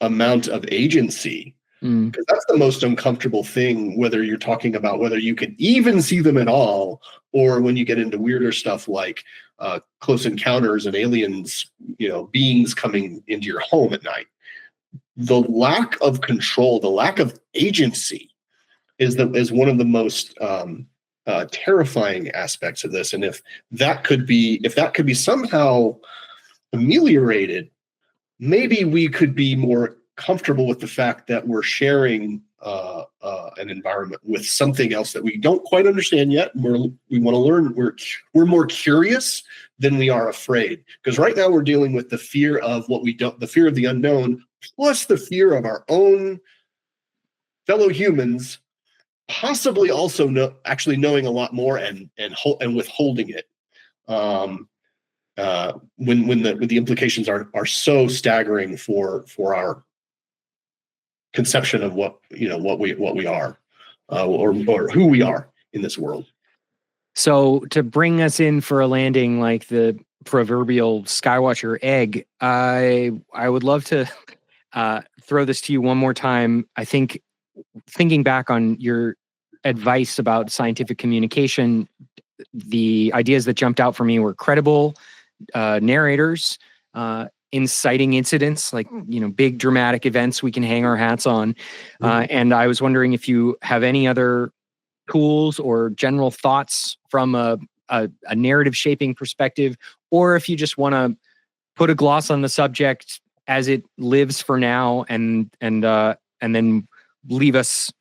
[SPEAKER 2] amount of agency, because that's the most uncomfortable thing, whether you're talking about whether you can even see them at all, or when you get into weirder stuff like close encounters and aliens, beings coming into your home at night. The lack of control, the lack of agency is one of the most terrifying aspects of this. And if that could be somehow ameliorated, maybe we could be more comfortable with the fact that we're sharing an environment with something else that we don't quite understand yet. We want to learn. We're more curious than we are afraid, because right now we're dealing with the fear of the fear of the unknown, plus the fear of our own fellow humans, possibly also actually knowing a lot more and withholding it. When the implications are so staggering for our conception of what we are, or who we are in this world.
[SPEAKER 1] So to bring us in for a landing like the proverbial Skywatcher egg, I would love to throw this to you one more time. I think thinking back on your advice about scientific communication, the ideas that jumped out for me were credible narrators, inciting incidents, like big dramatic events we can hang our hats on. And I was wondering if you have any other tools or general thoughts from a narrative shaping perspective, or if you just want to put a gloss on the subject as it lives for now, and then leave us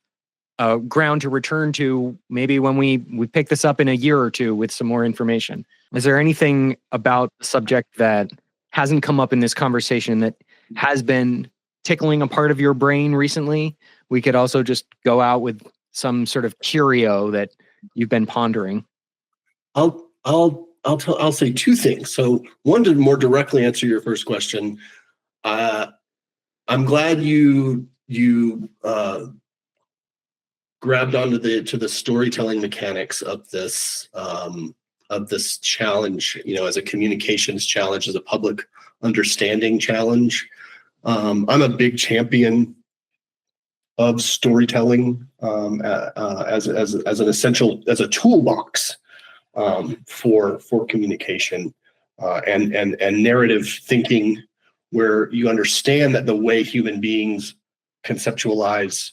[SPEAKER 1] ground to return to maybe when we pick this up in a year or two with some more information. Is there anything about the subject that hasn't come up in this conversation that has been tickling a part of your brain recently? We could also just go out with some sort of curio that you've been pondering.
[SPEAKER 2] I'll say two things. So one, to more directly answer your first question, I'm glad you grabbed onto the storytelling mechanics of this challenge, as a communications challenge, as a public understanding challenge. I'm a big champion of storytelling as an essential, as a toolbox for communication and narrative thinking, where you understand that the way human beings conceptualize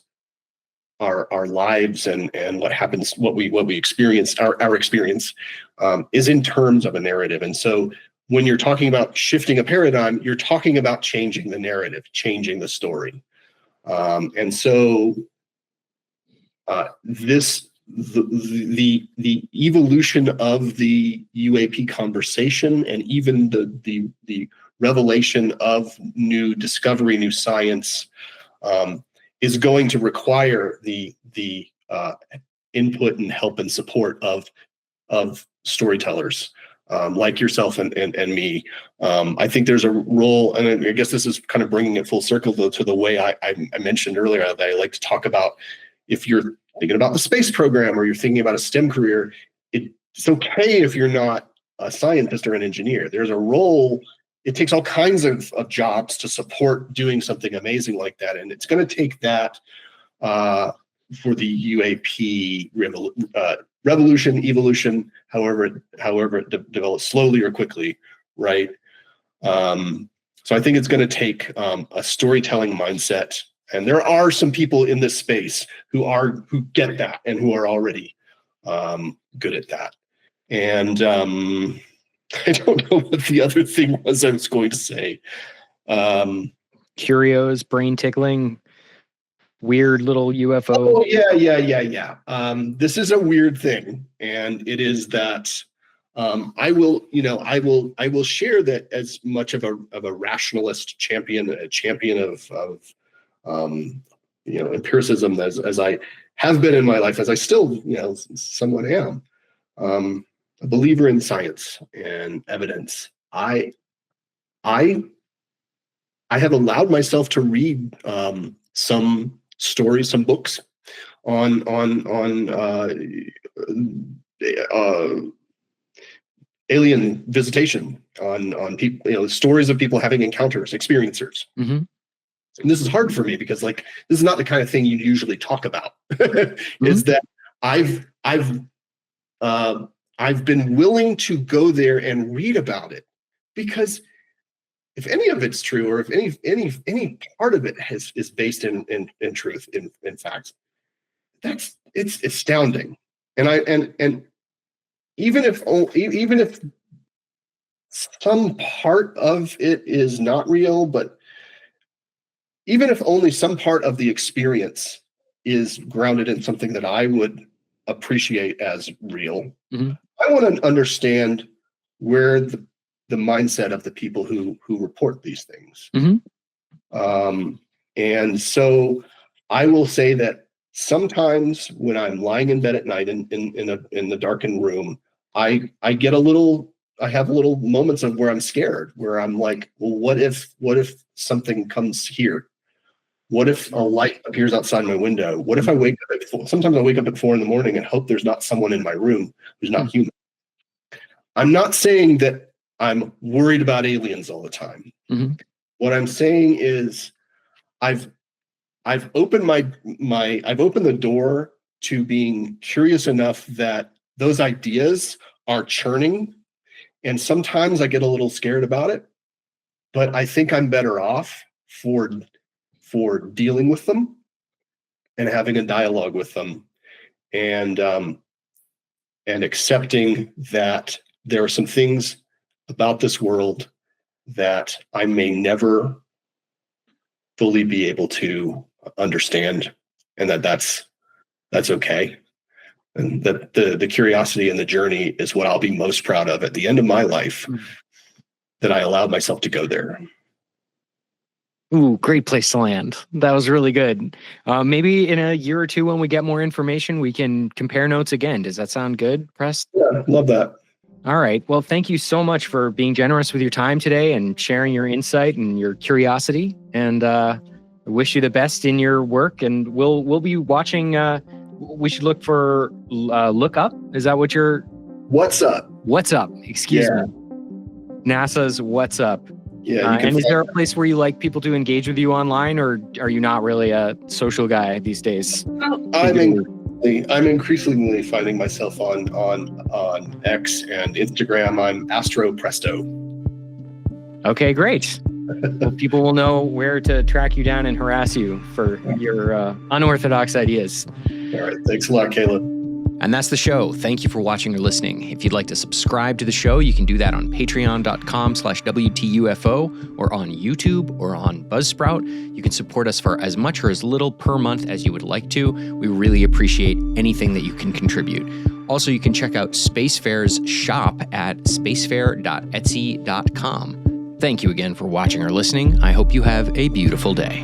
[SPEAKER 2] our lives and what happens, what we experience, our experience is in terms of a narrative. And so when you're talking about shifting a paradigm, you're talking about changing the narrative, changing the story. And so the evolution of the UAP conversation, and even the revelation of new discovery, new science, is going to require the input and help and support of storytellers like yourself and me. I think there's a role, and I guess this is kind of bringing it full circle to the way I mentioned earlier, that I like to talk about. If you're thinking about the space program, or you're thinking about a STEM career, it's okay if you're not a scientist or an engineer. There's a role. It takes all kinds of jobs to support doing something amazing like that. And it's going to take that for the UAP revolution, evolution, however it develops, slowly or quickly, right? So I think it's going to take a storytelling mindset. And there are some people in this space who get that and who are already good at that. And I don't know what the other thing was I was going to say.
[SPEAKER 1] Curios, brain tickling, weird little UFO.
[SPEAKER 2] Oh, yeah. This is a weird thing, and it is that I will share that as much of a rationalist champion, a champion of empiricism as I have been in my life, as I still, somewhat am, a believer in science and evidence. I have allowed myself to read some stories, some books on alien visitation, on people, stories of people having encounters, experiencers.
[SPEAKER 1] Mm-hmm.
[SPEAKER 2] And this is hard for me because this is not the kind of thing you usually talk about.
[SPEAKER 1] Mm-hmm.
[SPEAKER 2] Is that I've been willing to go there and read about it, because if any of it's true, or if any part of it is based in truth, in facts, it's astounding. And even if some part of it is not real, but even if only some part of the experience is grounded in something that I would appreciate as real,
[SPEAKER 1] mm-hmm.
[SPEAKER 2] I want to understand where the mindset of the people who report these things.
[SPEAKER 1] Mm-hmm.
[SPEAKER 2] And so I will say that sometimes when I'm lying in bed at night in the darkened room, I have little moments of where I'm scared, where I'm like, well, what if something comes here? What if a light appears outside my window? What if I wake up at 4? Sometimes I wake up at 4 a.m. and hope there's not someone in my room who's not human. I'm not saying that I'm worried about aliens all the time.
[SPEAKER 1] Mm-hmm.
[SPEAKER 2] What I'm saying is I've opened I've opened the door to being curious enough that those ideas are churning. And sometimes I get a little scared about it, but I think I'm better off for dealing with them and having a dialogue with them, and accepting that there are some things about this world that I may never fully be able to understand, and that's okay. And that the curiosity and the journey is what I'll be most proud of at the end of my life, that I allowed myself to go there.
[SPEAKER 1] Ooh, great place to land. That was really good. Maybe in a year or two, when we get more information, we can compare notes again. Does that sound good, Preston?
[SPEAKER 2] Yeah, love that.
[SPEAKER 1] All right. Well, thank you so much for being generous with your time today and sharing your insight and your curiosity. And I wish you the best in your work. And we'll be watching. We should look for Look Up. Is that what you're?
[SPEAKER 2] What's Up?
[SPEAKER 1] What's Up? Excuse me. NASA's What's Up.
[SPEAKER 2] Yeah.
[SPEAKER 1] And is there a place where you like people to engage with you online, or are you not really a social guy these days?
[SPEAKER 2] I'm increasingly finding myself on X and Instagram. I'm Astro Presto.
[SPEAKER 1] Okay, great. Well, people will know where to track you down and harass you for your unorthodox ideas.
[SPEAKER 2] All right. Thanks a lot, Caleb.
[SPEAKER 1] And that's the show. Thank you for watching or listening. If you'd like to subscribe to the show, you can do that on patreon.com/WTUFO, or on YouTube, or on Buzzsprout. You can support us for as much or as little per month as you would like to. We really appreciate anything that you can contribute. Also, you can check out Spacefare's shop at spacefare.etsy.com. Thank you again for watching or listening. I hope you have a beautiful day.